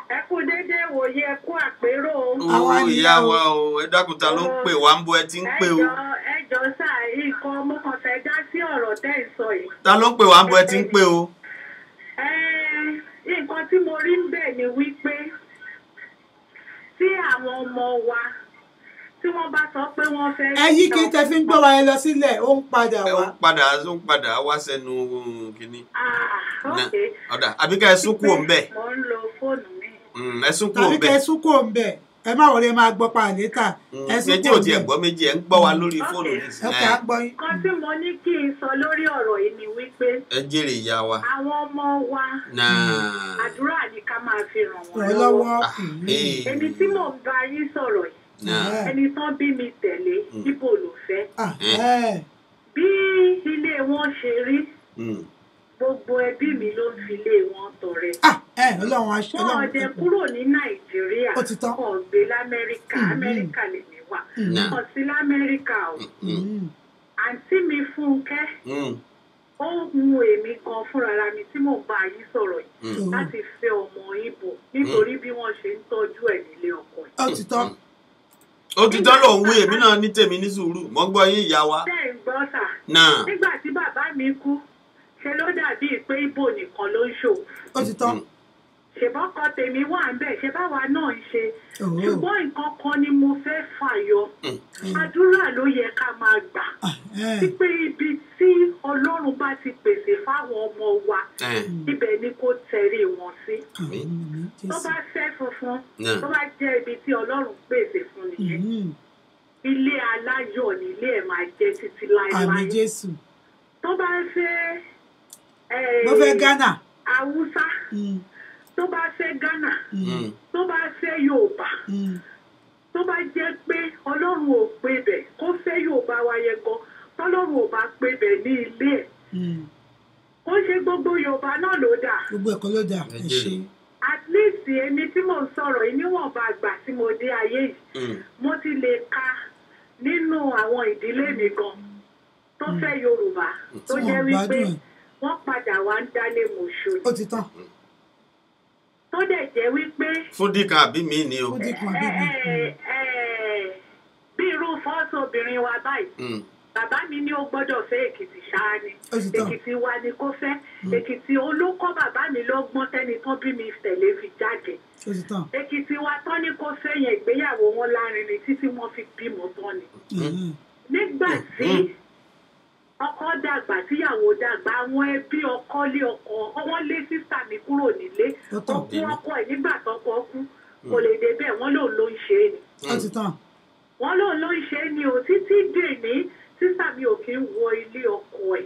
ẹ kú déédéé wòye ẹ kú àpérò o. owó ìyá wa o ẹ dákun ta ló ń pè wá ń bọ ẹ ti ń pè o. ẹjọ Saheed kan mo kàn fẹ́ dá sí ọ̀rọ̀ tẹ́ ẹ̀ sọ yìí. Ta ló ń pè wá ń bọ ẹ ti ń pè o? Nǹkan tí mo rí ń bẹ̀ ni wípé tí àwọn ọmọ wa tí wọ́n bá sọ pé wọ́n fẹ́. Ẹyí kí tẹ fi ń gbọ́ wa ẹ lọ sílẹ̀ ó ń padà wá. Ó ń padà wá sẹ́nu kínní. Ok. Ọ̀dà àbí ká ẹ sún kúrò ń bẹ̀. Mo ń lo fóònù mi. Ẹ sún kúrò ń bẹ̀. Tàbí ká ẹ sún kúrò ń bẹ̀. Ẹ má wọlé máa gbọ́ pa àlétà. Ẹ sún Méjì kúrò ò ń tiẹ̀ bẹ̀. gbọ́ méjì ẹ̀ ń gbọ́ wa lórí fóònù nísìnyí. Ẹ kà á gbọ́ yín. Nǹkan tí mo ní kí n sọ lórí ọ̀rọ̀ yìí ni wípé. Ẹ jèrè ìyá wa. Àwọn ọmọ wa. Àdúrà ni ká máa fi ràn wọ́n Ràn lọ́wọ́. Ẹni tí mò ń bá yín sọ̀rọ̀ yìí. Ẹni tán bí mi tẹ̀lé Ìbò ló fẹ́. Bí ilé wọn ṣe rí. Gbogbo ẹbí mi ló ń fi ilé wọn tọrẹ. Ọlọ́run aṣọ Ọlọ́run. Wọ́n ọdẹ kúrò ní Nàìjíríà. Ó ti tán. Wọ́n gbé l'Amẹ́ríkà. Amẹ́ríkà lè ní wà. Wọ́n sí l'Amẹ́ríkà o. Àǹtí mi Fúnkẹ́. Ó mú èmi gan fúnra mi tí mò ń bá yín sọ̀rọ̀ yìí láti fẹ́ ọmọ Ìbò nítorí bí wọ́n ṣe ń tọ́jú ẹ̀ nílé ọkọ ẹ̀. Ó ti tán. Ó ti tán lòun wí èmi náà ní tèmi ní sùúrù mo gbọ́ yín ìyá wa. Bẹ́ẹ̀ ń gbọ́ sà. Nígbà tí bàbá mi kú ṣe ló dàbí pé Ìbò nìkan ló ń ṣòwò. Ó ti tán. Ṣèbọ́kọ tèmi wà ń bẹ̀ ṣe báwa náà ń ṣe ṣùgbọ́n nǹkan kan ni mo fẹ́ fàyọ àdúrà ló yẹ ká máa gbà wípé ibi tí Ọlọ́run bá ti pèsè fáwọn ọmọ wa ibẹ̀ ni kó tẹ̀lé wọn sí tó bá fẹ́ funfun tó bá jẹ́ ibi tí Ọlọ́run pèsè fún nìyẹn ilé aláyọ̀ nílé ẹ̀ máa jẹ́ títí láéláé. Àmín Jésù. Tó bá fẹ́ mo fẹ́ Ghana. Haúsá. Tó bá fẹ́ Ghana, tó bá fẹ́ Yorùbá, tó bá jẹ́ pé Ọlọ́run ò pè bẹ̀ kó fẹ́ Yorùbá wa yẹ gan tọ́lọ́run ò bá pè bẹ̀ ní ilé ẹ̀. Ó ṣe gbogbo Yorùbá náà ló dà. Gbogbo ẹ̀kọ́ ló dà ẹ ṣe. At least èmi tí mò ń sọ̀rọ̀ yìí níwọ̀nba àgbà tí mo dé ayé yìí mo ti lè ka nínú àwọn ìdílé mi gan tó fẹ́ Yorùbá tó jẹ́ wípé wọ́n padà wá ń dálé mọ̀ṣọ́. Ó ti tán. Tó dẹ̀ jẹ́ wípé. Fúdíkan àbí mi ni o. Fúdíkan àbí mi. Bí irú fọ́ọ̀sì obìnrin wa báyìí. Bàbá mi ní ó gbọ́dọ̀ fẹ́ Èkìtì ṣáá ni. Èkìtì wa ni kó fẹ́. Èkìtì olókọ́ bàbá mi lọ́gbọ́n tẹ́ni tán bí mi tẹ̀lé fi jáde. Èkìtì wa tán ní kó fẹ́ yẹn ìgbéyàwó wọn lárinrin títí wọ́n fi bímọ tán ni. Nígbà tí ọkọ dàgbà tíyàwó dàgbà àwọn ẹbí ọkọ lé ọkọ wọn lé sísà mi kúrò nílé ọkọ ẹ nígbà tọkọ kú kò lè débẹ̀ wọn lòun ló ń ṣe é ni. Wọn lòun ló ń ṣe é ni ò títí dè ní sísà mi ò kí ń wọ ilé ọkọ ẹ.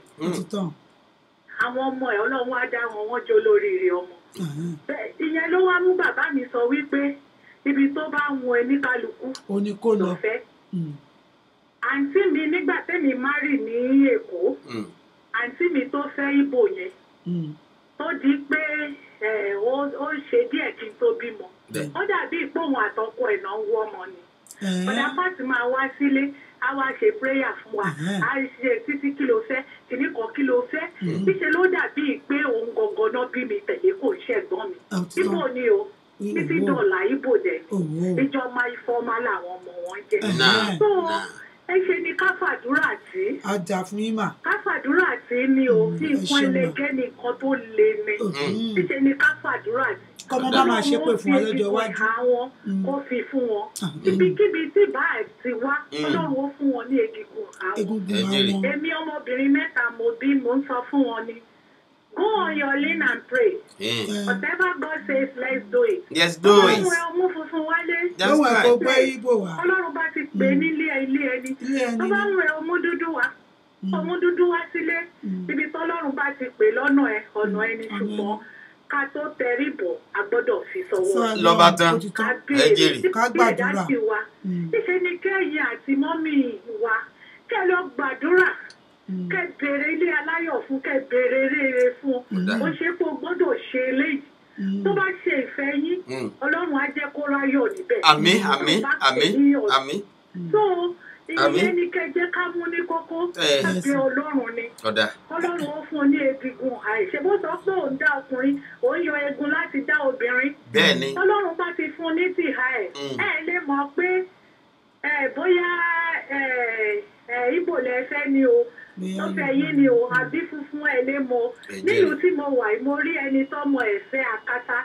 Àwọn ọmọ ẹ Ọlọ́run á dá wọn jọ lóríire ọmọ. Ìyẹn ló wá mú bàbá mi sọ wípé ibi tó bá ń wọn ẹni kálukú lọ fẹ́. Àǹtí mi nígbà tẹ́mi márì ní Èkó àǹtí mi tó fẹ́ Ìbò yẹn tó di pé ó ṣe díẹ̀ kí n tó bímọ ó dàbí ìpòhùn àtọkọ ẹ̀ náà ń wọ́ ọmọ ni ọ̀dà pàtì máa wá sílé á wá ṣe prayer fún wa á ṣe títí kí ló fẹ́ kìíní kan kí ló fẹ́ níṣẹ́ ló dàbí pé òun gangan náà bí mi tẹ̀lé kò ṣẹ̀gbọ́n mi Ìbò ni o títí dọ̀là Ìbò dẹ̀ ni ìjọba ìfọ́mà làwọn ọmọ wọn jẹ́ ẹ ṣe ni ká fàdúrà tí. Ajá fún yín mà. Ká fàdúrà tí ni o tí nǹkan ẹlẹgẹ́ nìkan tó le ni. Ṣíṣe ni ká fàdúrà tí. Kọ́mọ bá máa ṣépè fún wọn lọ́jọ́ iwájú. Kó fi fún wọn. Ibikíbi tí bá ẹ̀ ti wá Ọlọ́run ó fún wọn ní egungun àwọn. Èmi ọmọbìnrin mẹ́ta mo bí mo ń sọ fún wọn ni. Go on your lane and pray. Whatever God says, let's do it. Yes, do it. Ọmọ funfun wálé. Lọ́wọ́ ẹ̀kọ́ gbé Ìbò wá. Ọlọ́run bá ti pè nílé ilé ẹni. Tó bá ń rẹ ọmọ dúdú wá sílé. Ibi tọ́lọ́run bá ti pè lọ́nà ẹni ṣùgbọ́n ká tó tẹrí bọ̀ a gbọ́dọ̀ fi sọ́wọ́. Lọ́ba tán ẹ jèrè. Ká gbàdúrà. Níṣẹ́ ni kẹ́yìn àti mọ́mì wa kẹ́ lọ gbàdúrà. Kẹ́ bèrè ilé aláyọ̀ fún kẹ́ bèrè rere fún ó ṣe kó gbọ́dọ̀ ṣe eléyìí tó bá ṣe ìfẹ́ yín Ọlọ́run á jẹ́ kó ráyọ̀ níbẹ̀. Àmín àmín àmín àmín. So ìyẹn ni kẹ́ jẹ́ ká mú ní kókó àbí Ọlọ́run ni Ọlọ́run ó fún un ní egungun àìṣe bó sọ pé òun dá ọkùnrin òun yọ egun láti dá obìnrin. Bẹ́ẹ̀ni. Ọlọ́run bá ti fún un ní tìhà ẹ̀ lè mọ̀ pé bóyá ibo lẹ fẹ́ ni o tó fẹ́ yín ni o àbí funfun ẹ lé mọ nílùú tí mo wà mo rí ẹni tọ́mọ ẹ̀ fẹ́ akátá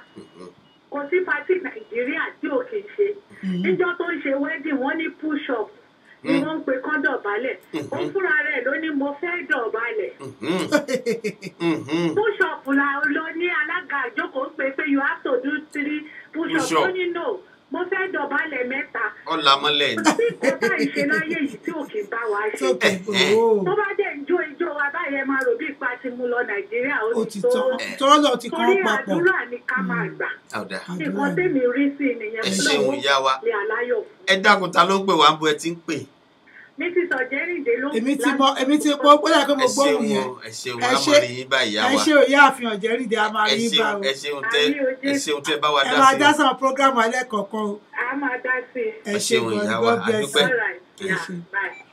kò sí pátì Nàìjíríà tí ò kì í ṣe níjọ́ tó ń ṣe wedding wọ́n ní push up ni wọ́n ń pe kán dọ̀bálẹ̀ ó fúnra rẹ̀ ló ní mo fẹ́ dọ̀bálẹ̀ push up ló ní alága ìjókòó pé you have to do 3 push up ó ní no mo fẹ́ dọ̀bálẹ̀ 3. ọ̀làmọ́lẹ̀ ni. sí kọ́tà ìṣeláyé yìí tí ò kì í bá wa ṣe. tó bá dẹ̀ ń jó ijó wa báyẹn máa rò bí ipa ti mú lọ Nàìjíríà ó ti tó. torí àdúrà ni ká máa gbà. nǹkan tèmi rí sí nìyẹn lọ́wọ́ ní aláyọ̀. ẹ dákun ta ló ń pè wá ń bọ ẹ ti ń pè. mi ti sọ jẹ́rìndé ló. èmi ti gbọ́ bóyá pé mo gbọ́ òun yẹn. ẹ ṣeun a máa rí yín bá ìyá wa. ẹ ṣe òye àfihàn jẹ́rìndé a máa rí yín bá o. ẹ ṣeun tẹ bá wa dá sí. ẹ máa dá sọ̀rọ̀ prógrámù alẹ́ kọ̀ọ̀kan o. a máa dá sí. ẹ ṣeun ìyá wa àdúpẹ́.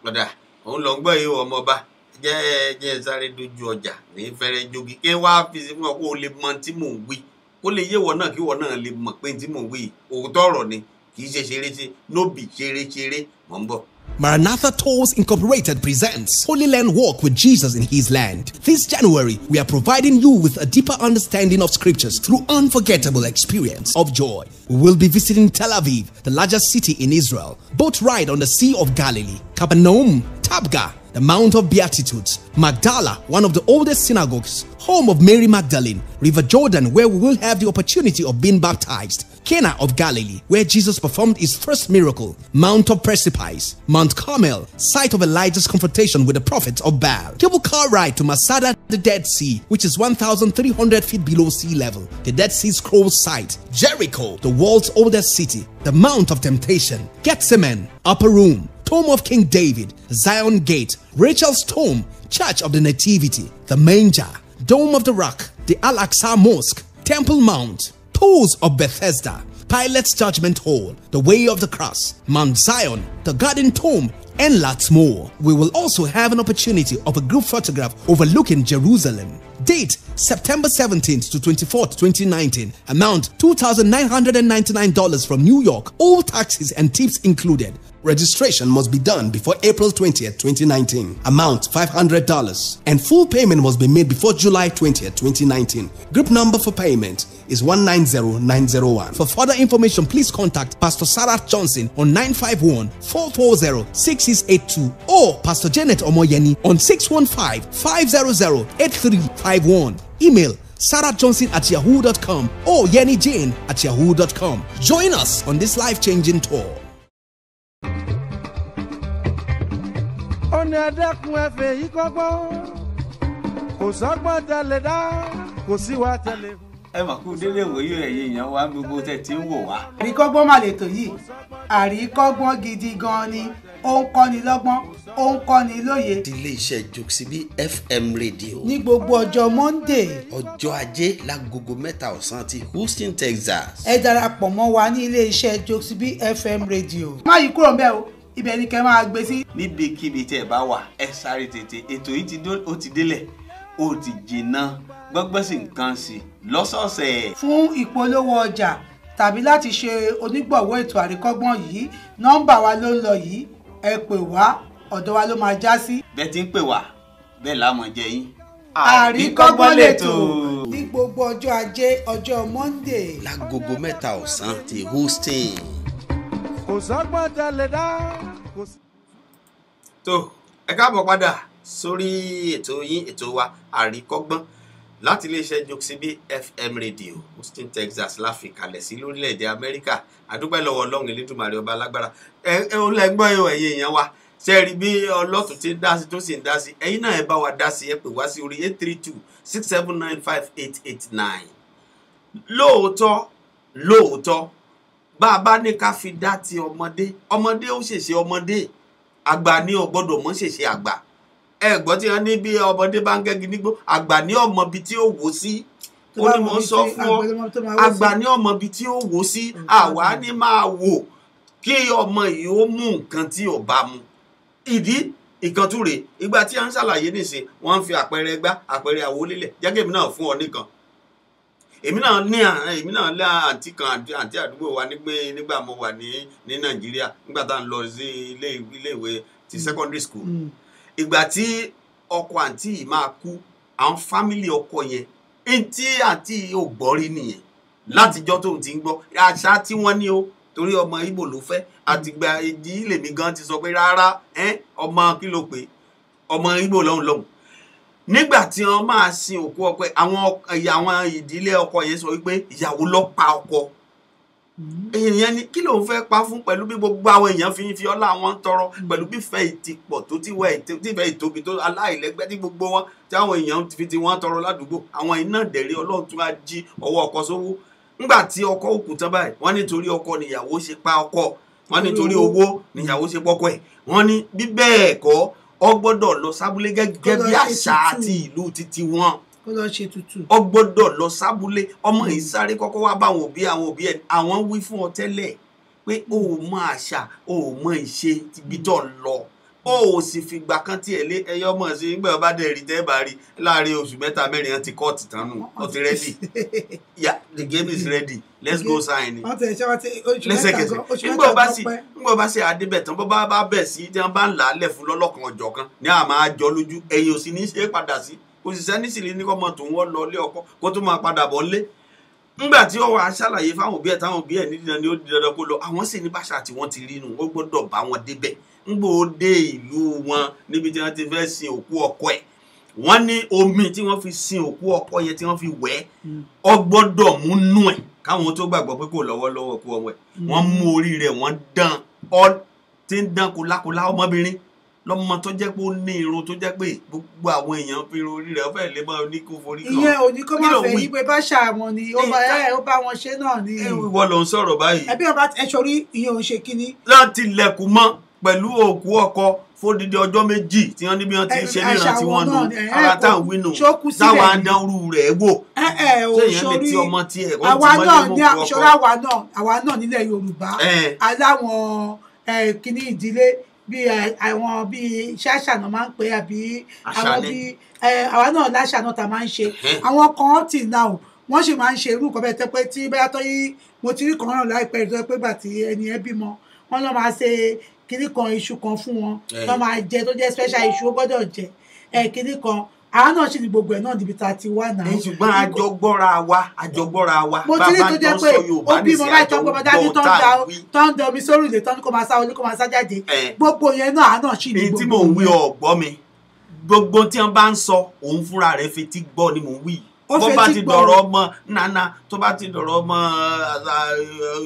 ọ̀dà òun lọ ń gbọ́ yìí ọmọọba jẹ́ sáré dojú ọjà ní fẹ́rẹ́ jogi kí wàá fi sí fún ọ kó o lè mọ tí mò ń wí kó lè yé wọ náà kí wọ náà lè mọ̀ pé tí mò ń wí òótọ́ ọ̀rọ̀ ni kì í ṣe ṣeré nóbì ṣeré mọ̀ ń bọ̀. Maranatha Tours Incorporated presents Holy Land Walk with Jesus in His Land. This January, we are providing you with a deeper understanding of scriptures through unforgettable experience of joy. We will be visiting Tel Aviv, the largest city in Israel, boat ride on the Sea of Galilee, Capernaum, Tabgha, the Mount of Beatitudes, Magdala, one of the oldest synagogues, home of Mary Magdalene, River Jordan, where we will have the opportunity of being baptized, Cana of Galilee, where Jesus performed his first miracle, Mount of Precipice, Mount Carmel, site of Elijah's confrontation with the prophets of Baal, cable car ride to Masada, the Dead Sea, which is 1,300 feet below sea level, the Dead Sea Scrolls site, Jericho, the world's oldest city, the Mount of Temptation, Gethsemane, Upper Room, Tomb of King David, Zion Gate, Rachel's Tomb, Church of the Nativity, the Manger, Dome of the Rock, the Al-Aqsa Mosque, Temple Mount, Pools of Bethesda, Pilate's Judgment Hall, the Way of the Cross, Mount Zion, the Garden Tomb, and lots more. We will also have an opportunity of a group photograph overlooking Jerusalem. Date September 17th to 24th, 2019. Amount $2,999 from New York. All taxes and tips included. Registration must be done before April 20th, 2019. Amount $500. And full payment must be made before July 20th, 2019. Group number for payment is 190901. For further information, please contact Pastor Sarah Johnson on 951-440-6682 or Pastor Janet Omoyeni on 615-500-8351. Email sarahjohnson@yahoo.com or yenijane@yahoo.com. Join us on this life-changing tour. ọ̀nà ẹ̀dẹ́kun ẹ̀fẹ̀ yìí kọ́gbọ́n kò sọ́gbọ́n tẹ̀lé dá kò sí wa tẹ̀lé. ẹ mà kú délé ìwòye ẹ̀yin èèyàn wa gbogbo tẹ̀ tí ń wò wá. àríkọ́gbọ́n mà lètò yìí àríkọ́gbọ́n gidi gan ni ó ń kọ́ni lọ́gbọ́n ó ń kọ́ni lóye. ilé iṣẹ́ Jokesibi FM rédíò. ní gbogbo ọjọ́ Monday. ọjọ́ ajé lágogo 3 ọ̀sán ti Houston, Texas. ẹ darapọ̀ mọ́ wa ní ilé iṣẹ́ Jokesibi FM rédíò. má yí kúrò ńbẹ̀ o ibẹ̀ ni kẹ́ máa gbé sí. níbikíbi tẹ́ ẹ bá wà ẹ sáré tètè ètò yìí ó ti délẹ̀ ó ti jìnnà gbọ́gbọ́n sí nǹkan sí lọ́sọ̀ọ̀sẹ̀. fún ìpolówó ọjà tàbí láti ṣe onígbọ̀wọ́ ètò àríkọ́gbọ́n yìí nọ́mbà wa ló ń lọ yìí ẹ pè wá ọ̀dọ̀ wa ló máa já sí. bẹ́ẹ̀ ti ń pè wá bẹ́ẹ̀ láwọn jẹ yín. àríkọ́gbọ́n lètò ní gbogbo ọjọ́ ajé ọjọ́ Monday. lágogo 3 ọ̀sán ti Houston. kò sọ́gbọ́n tẹ̀lé dá. tó ẹ káàbọ̀ padà sórí ètò yín ètò wa àríkọ́gbọ́n láti iléeṣẹ́ Jokesibi FM rédíò Houston, Texas láfi kalẹ̀ sí lórílẹ̀‐èdè Amẹ́ríkà. àdúpẹ́ lọ́wọ́ Ọlọ́run Elédùmarè ọba alágbára. ẹ ò lẹ́gbọ́n ẹ̀yọ ẹ̀yẹ èèyàn wa ṣe rí bí ọlọ́tún ti ń dá sí tó sì ń dá sí ẹ̀yin náà ẹ bá wa dá sí ẹ pè wá sí orí 832-679-5889. lóòótọ́ bá a bá ní ká fi dá ti ọmọdé ó ṣèṣe ọmọdé àgbà ní ò gbọ́dọ̀ mọ́ ṣèṣe àgbà. ẹ gbọ́ tí wọ́n ní bí ọmọdé bá ń gẹ́gi nígbó àgbà ní ọmọ ibi tí ó wò sí. ó ní mò ń sọ fún ọ àgbà ní ọmọ ibi tí ó wò sí àwa ní máa wò kí ọmọ yìí ó mú nǹkan tí ò bá mu. ìdí ìkan tún rèé ìgbà tí a ń ṣàlàyé nìsín wọ́n ń fi àpẹẹrẹ gbá àpẹẹrẹ àwo lélẹ̀ jágèmí náà fún ọ nìkan. èmi náà lé àǹtí kan àǹtí àdúgbò wa nígbà mo wà ní Nàìjíríà nígbà tá à ń lọ sí ilé ìwé ti secondary school ìgbà tí ọkọ àǹtí yìí máa kú àwọn fámìlì ọkọ yẹn ntí àǹtí yìí ò gbọ́ rí nìyẹn látijọ́ tóun ti ń gbọ́ àṣà tí wọ́n ní o torí ọmọ Ìgbò ló fẹ́ àtìgbà èjì lèmi gan ti sọ pé rárá ọmọ kí ló pé ọmọ Ìgbò lọ́hùn nígbà tí wọ́n máa sin òkú ọkọ àwọn ìdílé ọkọ yẹn sọ wípé ìyàwó ló pa ọkọ èèyàn ni kí ló ń fẹ́ pa fún pẹ̀lú bí gbogbo àwọn èèyàn fi ọlá wọn ń tọrọ pẹ̀lú bí fẹ́ ìtìpọ̀ tó ti wẹ̀ tífẹ́ ìtóbi tó aláìlẹ́gbẹ́ tí gbogbo wọn tí àwọn èèyàn fi ti wọ́n tọrọ ládùúgbò àwọn iná dẹ̀rẹ́ Ọlọ́run tún á jí ọwọ́ ọkọ sówó ńgbà tí ọkọ òkú tán báyìí wọ́n nítorí ọkọ níyàwó ṣe pa ọkọ wọ́n nítorí owó níyàwó ṣe pọ́kọ ẹ̀ wọ́n ní bí bẹ́ẹ̀ kọ́ ọ gbọ́dọ̀ lọ sábúlé gẹ́gẹ́ bí àṣà àti ìlú títí wọn ọ gbọ́dọ̀ lọ sábúlé ọmọ yìí sáré kọ́kọ́ wá bá àwọn òbí ẹ̀ àwọn wí fún ọ tẹ́lẹ̀ pé o ò mọ àṣà o ò mọ ìṣe ibi tó ń lọ o ò sì fìgbà kan tiẹ̀ lé ẹyọ mọ̀ sí nígbà bá dẹ̀ rí tẹ́ bá rí láàrin oṣù mẹ́ta mẹ́rin hàn ti kọ́ọ̀tì tán nù ọ ti rẹ́dì yeah the game is ready let's go sign lẹ́sẹ̀kẹsẹ̀ nígbà bá ṣe adébẹ̀tán bó bá bẹ̀ sí tí wọ́n bá ń là á lẹ̀ fún lọ́lọ́kan ọjọ́ kan ní àmà àjọ lójú ẹ̀yìn ò sì ní ṣe é padà sí òṣìṣẹ́ nísìlẹ̀ ní kọ́mọ tó ń wọ́n lọ ilé ọkọ kó tó máa padà bọ̀ lé ńgbà tí ó wà á ṣàlàyé fáwọn òbí ẹ̀ táwọn òbí ẹ̀ ní dandan ni ó di dandan kó lọ àwọn sì ní báṣà tí wọ́n ti rí nù ó gbọ́dọ̀ bá wọn débẹ̀ ńgbò ó dé ìlú wọn níbi tí wọ́n ti fẹ́ sin òkú ọkọ ẹ̀ wọ́n ní omi tí wọ́n fi sin òkú ọkọ yẹn tí wọ́n fi wẹ̀ ọ gbọ́dọ̀ mú nú ẹ̀ káwọn tó gbàgbọ́ pé kò lọ́wọ́lọ́wọ́ kú ọmọ ẹ̀ wọ́n mú orí rẹ̀ wọ́n dán ọ ti ń dán kolákolá ọmọbìnrin lọ́mọ tó jẹ́ pé ó ní irun tó jẹ́ pé gbogbo àwọn èèyàn fi irun orí rẹ̀ ó fẹ́ lè máa ní kó forí kan. ìyẹn ò ní kó má fẹ́ yí pé bá ṣàwọn ni ó bá wọn ṣe náà ni. ìwọ ló ń sọ̀rọ̀ báyìí. ẹbí ọba ẹ sọrí ìyẹn ò ń ṣe kínní. láti lẹ̀kùn mọ́ pẹ̀lú òkú ọkọ fódìdí ọjọ́ méjì tí wọ́n ní bí wọ́n ti ń ṣe níran tí wọ́n nù ara táwọn wínú táwọn adánrú rẹ̀ wò ṣéyẹn lè ti ọmọ tiẹ̀ wọ́n ti mọ́lé mọ́ òkú ọkọ. ṣọlá àwa náà nílẹ̀ Yorùbá aláwọn kínní ìdílé bí àwọn bí ṣáṣà náà máa ń pè àbí àwọn bí àwa náà láṣà náà ta máa ń ṣe àwọn kan tì náà wọ́n sì máa ń ṣe irú nǹkan bẹ́ẹ̀ tẹ́ pé tí bẹ́ẹ̀ tó yí mo ti rí kan náà láìpẹ́ tó pé gbà tí ẹni ẹ bímọ wọ́n lọ́ máa ṣe kinní kan iṣu kan fún wọn lọ́ máa jẹ tó jẹ́ special iṣu ó gbọ́dọ̀ jẹ kinní kan àwọn náà sì ní gbogbo ẹ̀ náà níbi tá a ti wá náà. ṣùgbọ́n àjọgbọ́ra wa mo ti rí tó jẹ́ pé ó bímọ láì tọ́ gbọ́mọ dání tó ń da omi sórí ilé tó ń kó máa sá wọlé kó máa sá jáde gbogbo yẹn náà àá náà sì ní gbogbo yẹn. tí mò ń wí ọ̀gbọ́ mi gbogbo tí wọ́n bá ń sọ òun fúnra rẹ̀ fetí gbọ́ ni mò ń wí bó bá ti dọ̀rọ̀ ọmọ nana tó bá ti dọ̀rọ̀ ọmọ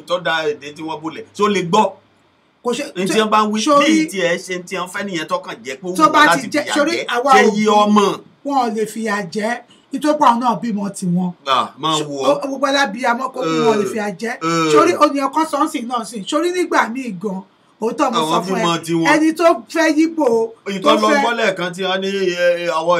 tó da èdè tí wọ́n bolẹ̀ tó lè gbọ́ tí wọ́n bá ń wí bí tí ẹ ṣe tí wọ́n fẹ́ nìyẹn tọkàn jẹ́ pé wọ́n láti fìyà jẹ ṣé yí ọmọ. wọn ò lè fìyà jẹ nítorí pé àwọn náà bímọ tiwọn. máa wù ọ gbogbo alábí amọ kó bí wọn lè fìyà jẹ sórí oníyan kan sọ́ọ̀sì náà sí sórí nígbà míì gan òótọ́ mo sọ fún ẹ ẹni tó fẹ́ yípo tó fẹ́. ìtọ́ lọ́gbọ́lẹ̀ kan tí wọ́n ní àwọn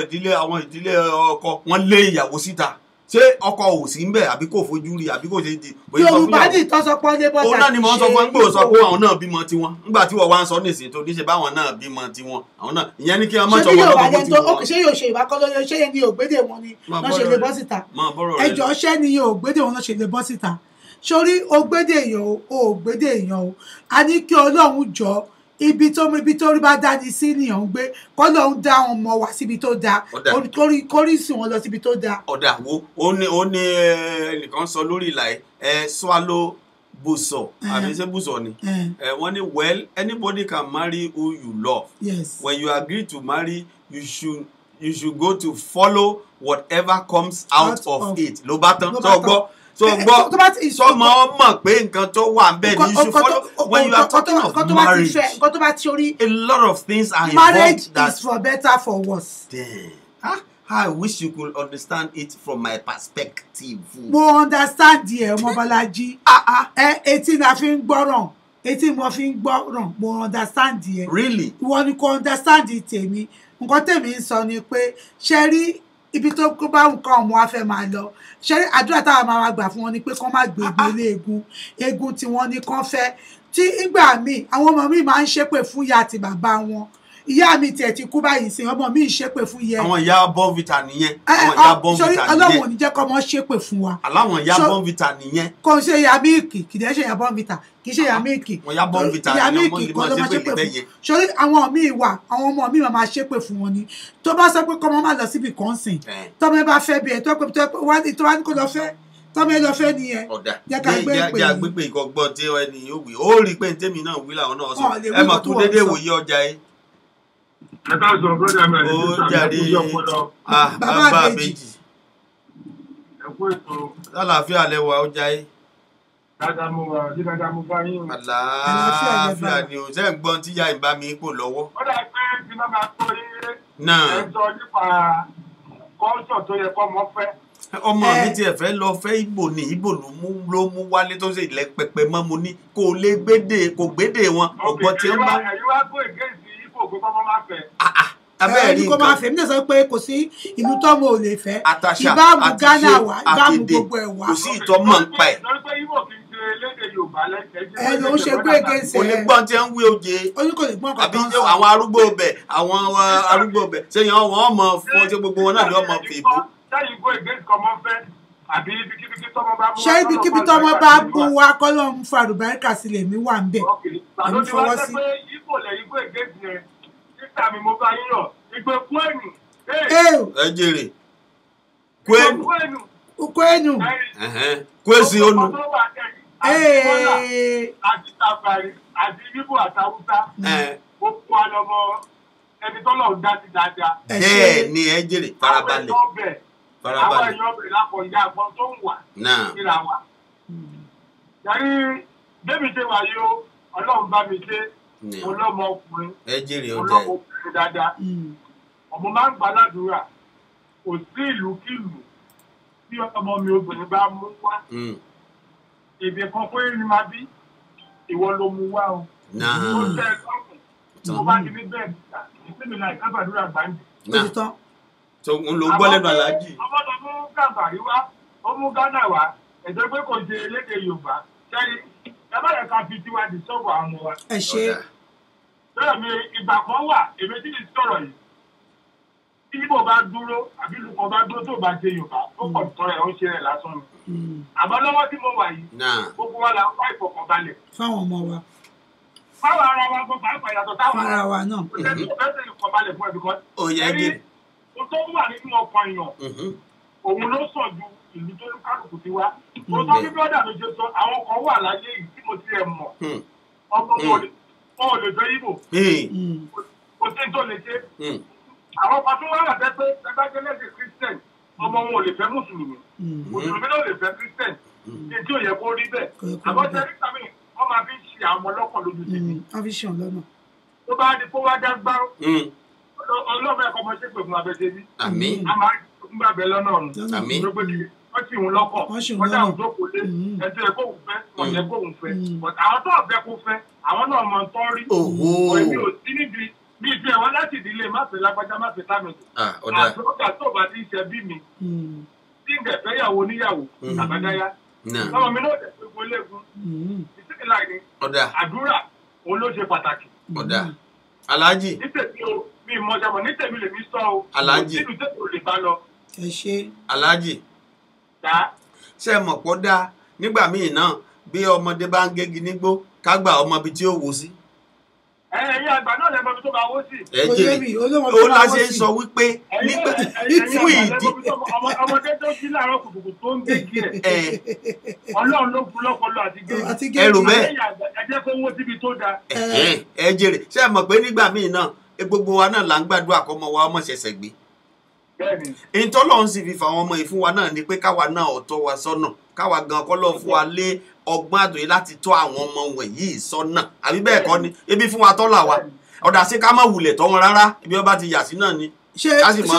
ìdílé ọkọ wọn lé ìyàwó síta ṣé ọkọ ò sí ń bẹ àbí kò fojú rí àbí kò ṣe di. Yorùbá ní ìtọ́sọpọ̀ lé bọ́tà. òun náà ni mo sọ fún gbòò sọ pé àwọn náà bímọ tiwọn nígbà tí wọ́n wá ń sọ nísìnyí tó níṣe báwọn náà bímọ tiwọn àwọn náà ìyẹn ní kí wọ́n mọ̀ sọ́kọ́ lọ́kọ́ bó ti wọ́n. ṣé yóò ṣe ìbákọ́lọ́ ṣé yẹn ni ògbédè wọn ni náà ṣe lè bọ́ síta ẹjọ́ ṣẹ́ ni ògbédè wọn náà ṣe lè bọ́ síta sórí ògbédè èèyàn o ògbédè èèyàn o a ní kí Ọlọ́run jọ ibi tó rí bá dání sí nìyàn ń gbé kọ́lọ́ ń dá wọn mọ̀ wá síbi tó dáa kórìsì wọn lọ síbi tó dáa. ọ̀dà wo ó ní ẹnìkan sọ lórí ìlà ẹ swallow bùsọ̀ àbí ṣé bùsọ̀ ni wọ́n ní well anybody can marry who you love. Yes. When you agree to marry you should go to follow whatever comes out of it ló bá tán tó gbọ́. So gbọ́ sọmọ ọmọ pé nǹkan tó wà bẹ́ẹ̀ ni you should follow when you are talking of marriage a lot of things are involved. Marriage is for better for worse. Damn. I wish you could understand it from my perspective. Mo understand ẹ ọmọ Bọ́lájí etí la fi ń gbọ́ràn etí mo fi ń gbọ́ràn mo understand ẹ. Really? Ìwọ ni kò understand tèmi nǹkan tèmi ń sọ ni pé ṣe rí ibi tó kó bá nǹkan ọmọ wa fẹ́ máa lọ ṣe àdúrà táwọn máa gbà fún wọn ni pé kán má gbègbè ilé egun tí wọ́n ní kán fẹ́ tí ìgbà míì àwọn ọmọ mi máa ń ṣépè fún ìyá àti bàbá wọn ìyá mi tiẹ̀ ti kú báyìí sí ọmọ mi ṣépè fún yẹ. àwọn ìyá bọ́ǹvìtà nìyẹn. àwọn ìyá bọ́ǹvìtà nìyẹn. ọlọ́run ò ní jẹ́ kọ́ ọmọ ṣépè fún wa. aláwọn ìyá bọ́ǹvìtà nìyẹn. kò ń ṣe ìyá míìkì kì í ṣe ìyá bọ́ǹvìtà kì í ṣe ìyá míìkì. ìyá bọ́ǹvìtà ìyá míìkì kọ́ ló máa ṣépè fún. sórí àwọn míì wà àwọn ọmọ mi máa ṣépè fún wọn ni tó bá sọ pé kọ́ ọmọ máa lọ síbi kan sìn tọ́mọ bá fẹ́ bí ẹ̀ tó wá ní kó lọ fẹ́ tọ́mọ ẹ lọ fẹ́ nìyẹn. ọ̀dà jẹ́ ká gbé pé jẹ́ àgbégbé ìkọ̀gbọ́n tí ẹni yóò wí ó rí i pé tèmi náà wí làwọn náà sọ ẹ mọ̀ tó déédéé wòye ọjà yìí. ẹ ká sọ brọ́dà mi ó jáde bàbá méjì. ẹ kú ètò. lálàáfíà lẹwà ọjà yìí. dáadáa mo wà sí dáadáa mo bá yín. àlàáfíà ni ò sẹ́ ń gbọ́n tíyà ìbá mi pò lọ́wọ́. ó dà pé tí wọ́n máa tó yé náà ẹ sọ nípa kọ́ńtọ̀ tó yẹ kọ́ ọmọ fẹ́. ọmọ mi tiẹ̀ fẹ́ lọ fẹ́ Ìgbò ní Ìgbò ló mú wálé tó ṣe ilẹ̀ pẹpẹ mọ́ mo ní kò lè gbédè wọn ọ̀gbọ́n tí ó ń bá. ẹ̀yin wá kó ìgéǹsì Ìgbò pé kọ́ ọmọ máa fẹ́. abẹ́rẹ́ rí nǹkan kó máa fẹ́ mi náà sọ pé kò sí ìlú tọ́mọ ò lè fẹ́ ìbámu Ghana wà ìbámu gbogbo ẹ̀ wà. kò sí ìtọ́mọ̀ ń pa ẹ̀. lórí pé Ìgbò kì í ṣe lédè Yorùbá lẹ́sẹ̀. ẹ ló ń ṣe gbé gẹ̀ẹ́sì kò lè gbọ́n tí ń wí oje. ó ní kò lè gbọ́n àbí kankan sọ. àwọn arúgbó bẹ̀ àwọn arúgbó bẹ̀ sẹ́yìn wọn ọmọ fún ọjọ́ gbogbo wọn náà ni ọmọ fèbó. sẹ́yìn kó ìgéǹsì kọ́ ọmọ fẹ́ àbí ibikíbi tọ́mọ bá mú. ṣé ibikíbi tọ́mọ bá mú wa kọ́lọ́ ń fa àlùbáríkà sílẹ̀ mi wà ń bẹ̀. àlọ́ ti wá sẹ́ pé Ìgbò lẹ́yìn kó ìgéǹsì yẹn títà mi mo bá yíyọ̀ ìgbé kwenu. ẹ jèrè kwenu kwenu kwesi onu. àti tàbàrí àti Ìgbò àtàwùsá ó kó àlọ́mọ ẹni tọ́lọ̀ ń dá sí dáadáa. bẹ́ẹ̀ ni ẹ jèrè farabalẹ̀. àwọn èèyàn bẹ̀rẹ̀ lápọ̀já àgbọn tó ń wà síra wa. yàrí bébí ṣe wà yìí ó Ọlọ́run bá mi ṣe ọlọ́mọ ọkùnrin ọlọ́mọ ọkùnrin dáadáa. ọmọ máa ń gbà ládùúrà kò sí ìlúkìlú tí ọmọ mi obìnrin bá mú wá. èdè kan pé ní máa bí ìwọ ló mú wá o. ó tẹ́ ẹ lọ́kùn tó bá ti ní bẹ́ẹ̀ níta ìsinmi náà ìkábàdúrà gbàǹdì. tó ń lo gbọ́ lẹ́nu aláàjì. ọmọdé mú gàmbàrí wá ó mú Ghana wá ẹ̀jẹ̀ pé kò ṣe elédè Yorùbá sẹ́yìn ẹ má yẹ ká fi tiwa di sọ́ọ̀bù àwọn wa. ẹ ṣe. bẹ́ẹ̀ mi ìgbà kan wà èmi tí mi sọ̀rọ̀ yìí tí Ìgbò bá dúró àbí lùkọ́ bá dúró tó bá ṣe Yorùbá ó kọ̀ tọ́ ẹ̀ ó ṣe rẹ̀ lásán ni. àmọ́ lọ́wọ́ tí mo wà yìí gbogbo wa la ń wá ìfọ̀kànbalẹ̀. fáwọn ọmọ wa. fáwọn ara wa gbọ́ pàápàá ìyàtọ̀ táwọn ara wa náà. ó tó wà nínú ọkàn èèyàn òun ló sọ ju ìlú tó kálukú ti wá. mo tọ́ bí brọ́dà mi ṣe sọ àwọn kan wà láyé yìí tí mo ti ẹ̀ mọ̀ ọmọ wọn ò lè fẹ́ Ìgbò kò sí tó lè ṣe. àwọn kan tó wà láti pé ẹgbẹ́ lẹ́sìn Christian ọmọ wọn ò lè fẹ́ mùsùlùmí mùsùlùmí náà ò lè fẹ́ Christian ètò ò yẹ kó rí bẹ́ẹ̀. àmọ́ sẹ́rí tàbí wọ́n máa fi ṣe àwọn ọlọ́kàn lójú sí mi. wọ́n fi ṣe ọ̀n lọ́nà. tó bá di kó wá dá gbá ọlọ́mọ ẹ̀kọ́ ọmọ ṣe pé fún abẹ́jẹ́ bí. àmín. a máa ń gbàgbẹ́ lọ́nà ọ̀run. àmín. wọ́n sì ń lọ́kọ̀ wọ́n dá òun jókòó lé ẹjọ́ ẹ̀kọ́ òun fẹ́ wọ́n yẹ kó òun fẹ́. àwọn tó ọ̀fẹ́ kó fẹ́ àwọn náà mọ̀ ń tọ́ rí. èmi ò sí níbi bí ìfẹ́ wọn láti ìdílé má fẹ́ lágbájá má fẹ́ támẹ́tò. àti ọjà tó bá ti ń ṣe bí mi tí ń gẹ̀fẹ́ yàwó níyàwó àbádáyá. ọmọ mi náà dẹ̀ pé gbólégún ìsìnkú láì ní àdúrà òun ló ṣe pàtàkì. Aláàjì. nítèmi o mi ìmọ̀jàmọ̀ nítèmi lèmi sọ o. Aláàjì. nínú tèmi ò lè bá lọ. ẹ ṣe. Aláàjì. ṣé ẹ mọ̀ pọ́ dáa nígbà míì náà bí ọmọdé bá ń gégi nígbó ká gba ọmọ ibi tí ó wò sí. ẹ̀yin àgbà náà lẹ́mọ̀ ibi tó bá wó sí. ẹ jèrè ó láṣẹ sọ wípé nígbà fún ìdí. ọmọdé tó jí láàárọ̀ kùtùkù tó ń gégi ẹ̀ Ọlọ́run ló fún lọ́pọlọ àti gégi. ẹrù bẹ́ẹ̀. ẹ jẹ́ kó wó síbi tó dáa. ẹ jèrè ṣé ẹ mọ̀ pé nígbà míì náà gbogbo wa náà là ń gbàdúrà kọ́mọ wa ọmọ ṣẹ̀ṣẹ̀ gbé. ìtọ́lọ́run sì fi fàwọn ọmọ yìí fún wa náà ni pé káwa náà ọ̀tọ̀ wa sọ́nà káwa gan kọ́lọ́ fún wa lé ọgbọ́n àtòyè láti tọ́ àwọn ọmọ wọ̀nyí sọ́nà àbí bẹ́ẹ̀ kọ́ ni ebi fún wa tọ́lá wa ọ̀dà sí ká má wulẹ̀ tọ́ wọn rárá ibi ọba ti yà sí náà ni. ṣé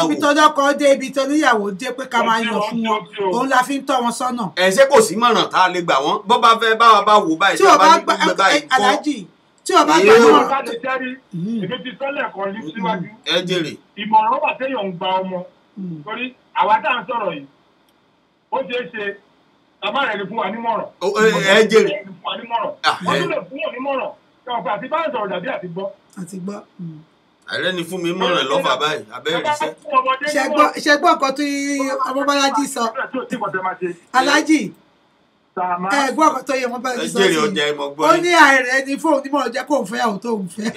ibi tọ́jọ́ kan dé ibi tó níyàwó dé pé ká máa yàn fún wọn òun la fi ń tọ́ wọn sọ́nà. ẹ ṣé kò sí mọ̀ràn tá a lè gbà wọ́n bọ́ bá fẹ́ báwa bá wò báyìí tí a bá ní gbígbé báyìí kọ́. Aláàjì tí o bá gbà náà. èmi ti sọ́lẹ̀ kan ní síwájú. ẹ jèrè. ìmọ̀ràn wà téèyàn ń gba ọmọ torí àwa tá à ń sọ̀rọ̀ yìí ó ṣeé ṣe bàbá rẹ̀ lè fún wa nímọ̀ràn. ẹ jèrè. wọ́n tún lè fún wọn nímọ̀ràn àti bá ń sọ̀rọ̀ dàbí àti gbọ́. àti gbọ́. ààrẹ ni fún mi mọ̀ràn lọ́fà báyìí abẹ́rẹ́ iṣẹ́. ṣẹgbọ́n kan tí ọmọ Bọ́lájí sọ Aláàjì ẹ̀gbọ́n kan tó yẹ ọmọ Bọ́lájí sọ sí ó ní ààrẹ ni fóun nímọ̀ràn jẹ́ kóun fẹ́ àwọn tóun fẹ́.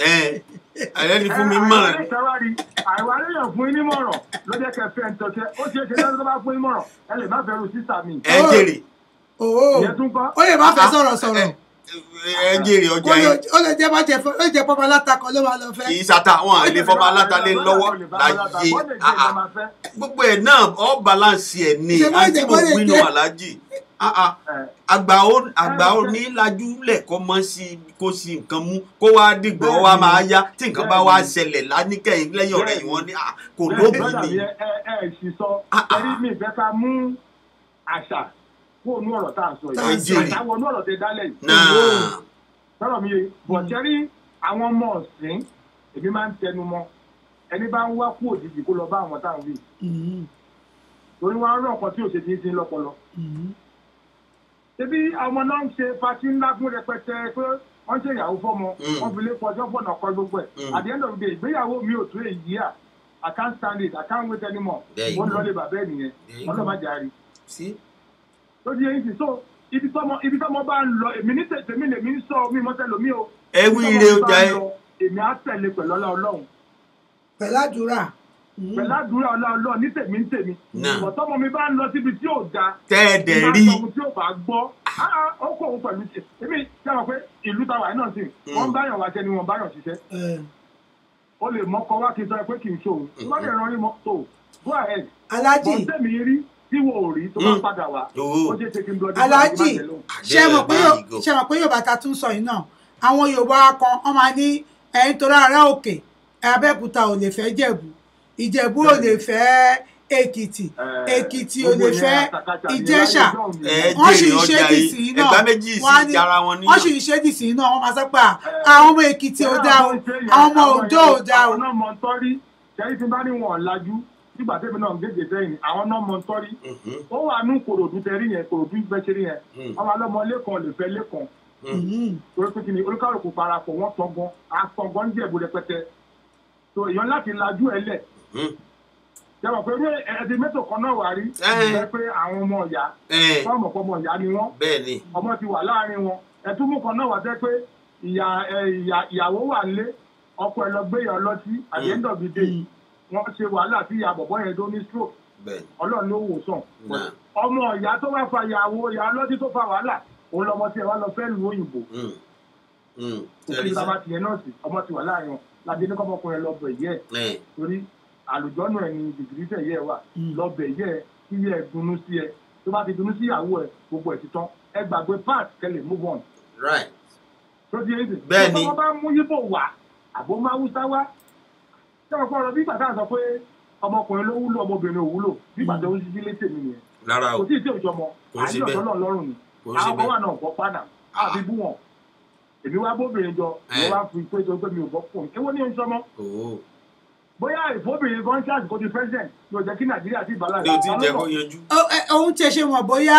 ààrẹ ni fún mi mọ̀ràn. àìwá lèèyàn fún yín nímọ̀ràn ló jẹ́ kẹ́ fẹ́ ń tọ́ṣẹ́ ó ṣeé ṣe lọ́dún tó bá fún yín mọ̀ràn ẹ lè má fẹ́ ru sísà mi. ẹ jèrè. ó lè má fẹ́ sọ̀rọ̀. ẹ jèrè ọjà yìí. ó lè jẹ́ bàjẹ́ ó jẹ́ fọmọ aláta kan ló máa lọ fẹ́. kì í sata wọn àlè fọmọ aláta lé lọ́wọ́ láyé gbogbo ẹ̀ náà ọ́ balance ẹ̀ ní àti mo wínú Aláàjì àgbà ò ní lajú lẹ̀kọ́ mọ́ sí kó sí nǹkan mú kó wá dìgbò wá máa yá tí nǹkan bá wá ṣẹlẹ̀ láníkẹ́yìn lẹ́yìn ọ̀rẹ́ yìí wọ́n ní kò lóbi ni. ẹ sì sọ ẹrí mi ìfẹ́ ká mú àṣà kó onú ọ̀rọ̀ tá à ń sọ yìí àṣà wọnú ọ̀rọ̀ tẹ dálẹ̀ yìí sọ̀rọ̀ mi yé bọ̀ jẹ́rí àwọn ọmọ ọ̀sìn èmi máa ń tẹnu mọ́ ẹni bá ń wá kú òjijì kó lọ bá àwọn táwọn wí torí wọn á rán ọkọ tí ò ṣe ti ń lọpọlọ ṣebí àwọn náà ń ṣe pati ńlá fún rẹpẹtẹ pé wọn ṣe ìyàwó fọmọ wọn fi lé pọjọ pọ náà kọ gbogbo ẹ at the end of the day ìgbéyàwó mi ò tó èyí à I can't stand it I can't wait anymore wọn lọ lé bàbá ẹ nìyẹn wọn lọ má jà rí lójú yẹn sì so ibi tọmọ bá ń lọ èmi ní tèmi lèmi ń sọ mi mọ́tẹ́ lomi o ẹwí ire ọjà ẹ èmi á tẹ̀lé pẹ̀lú ọlá Ọlọ́run pẹ̀lú àdúrà ọlá Ọlọ́run ní tèmi ń tèmi ọ̀tọ́mọ mi bá ń lọ síbi tí ò da tẹ́ẹ̀dẹ̀ rí tí ò bá gbọ́ ó kó òun pẹ̀lú ṣe èmi jáwọ́ pé ìlú táwa náà sì wọ́n báyàn wáṣẹ́ ni wọ́n báyàn ṣiṣẹ́ ó lè mọ́kọ wá kí n sọ pé kì í ṣòun tó bá lè ran yín mọ́ tó go ahead Aláàjì bọ́n tẹ̀mí rí tí wò ó rí tó bá padà wá ó jẹ́ ṣe kí n lọ Aláàjì ṣe mọ̀ pé Yorùbá ta tún sọ yìí náà àwọn Yorùbá kan wọ́n máa ní ẹ̀yin tó rárá òkè Abẹ́òkúta ò lè fẹ́ Jẹ̀bú Ìjẹ̀bú ò lè fẹ́ Èkìtì Èkìtì ò lè fẹ́ Ìjẹ̀ṣà wọ́n sì ń ṣe dìsí náà wọ́n sì ń ṣe dìsí náà wọ́n máa sọ pé àwọn ọmọ Èkìtì ò dáa o àwọn ọmọ Oǹdó ò dáa o. àwọn náà mọ tọ́rí ṣẹ́yìn tí bá ní wọn ọ̀làjú nígbà tẹ́mi náà gègé sẹ́yìn àwọn náà mọ tọ́rí ó wà ní Kòròdú tẹ́rí yẹn Kòròdú gbẹ́sẹ̀rí yẹn ọmọ alọ́mọ lẹ́kàn lè fẹ́ lẹ́kàn torí pé kí ni olúkàlùkù parapọ̀ wọ́n tọ́gbọ́n àtọ̀gbọ́n Jẹ̀bú rẹpẹtẹ so èèyàn láti lajú ẹ lẹ̀ jẹ́wọ́ pé ní ẹ̀ẹ́dì mẹ́tò kan náà wà rí ẹ pé àwọn ọmọ ìyá fọ́ọ̀mù ọmọ ìyá ni wọ́n ọmọ ti wà láàrin wọn ẹ̀túnmú kan náà wà jẹ́ pé ìyàwó wà lé ọkọ ẹ̀ lọ gbé ìyá ọlọ́tí at the end of the day wọ́n ṣe wàhálà sí ìyá bọ̀bọ́ yẹn tó ní stroke Ọlọ́run ló wò sàn ọmọ ìyá tó wá fa ìyàwó ìyá ọlọ́tí tó fa wàhálà òun lọmọ tí ẹ wá lọ fẹ́ lu òyìnbó òfin bàbá tiẹ̀ náà sì ọmọ ti wà láàrin wọn ládé ní kọ́mọkùnrin lọ bẹ̀ yẹ torí àlùjọ́nù ẹ̀ ní dìgírí tẹ̀ yẹ wà lọ bẹ̀ yẹ kí yẹ dunú sí ẹ tó bá ti dunú sí ìyàwó ẹ gbogbo ẹ̀ ti tán ẹ gbàgbé part kẹlẹ̀ move on. tó di èdè tó bá bá mú yíbò wá àbó máa wúsá wá sọ̀rọ̀ fún ọ̀rọ̀ bí bàtà sọ pé ọmọkùnrin ló wúlò ọmọbìnrin ò wúlò bí bàtà ó ń ṣiṣẹ́ létè mi nìyẹn kò tí ì tí ò jọmọ àyè ọ̀tọ̀ náà lọ́rùn ni àwọn ọkọ̀ wà náà bọ́ padà àbí bú wọn èmi wá bóbìnrin jọ ìwọ wá fi pé jọ pé mi ò bọ́ fún un èwo ní oṣù ọmọ bóyá ìfóbìnrin kan ṣáàtì kó di president ní ọjà kí Nàìjíríà ti bàlá rẹ ọlọ́rọ̀ ohun tí ẹ ṣe mọ̀ bóyá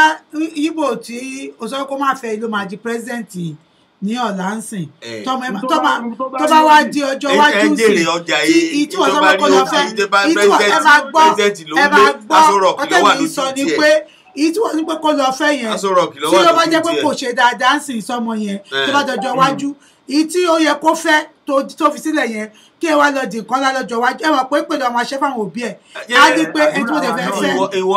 Ìgbò tí o sọ kó má fẹ́ ló máa di president ní ọ̀la ń sìn tó bá wá di ọjọ́ wájú sí tí wọ́n sọ pé kó lọ fẹ́ ẹ máa gbọ́ ọ̀tẹ̀ mi sọ ni pé ìtí wọ́n ní pé kó lọ fẹ́ yẹn tí ó bá jẹ́ pé kò ṣe dáadáa ń sìn sọmọ yẹn tó bá dọjọ́ wájú ìtí ó yẹ kó fẹ́ tó fi sílẹ̀ yẹn kí ẹ wá lọ di nǹkan lálọ́jọ́ wájú ẹ mọ̀ pé pẹ̀lú àwọn aṣẹ́ fáwọn òbí ẹ̀ á ní pé ẹni tó lè fẹ́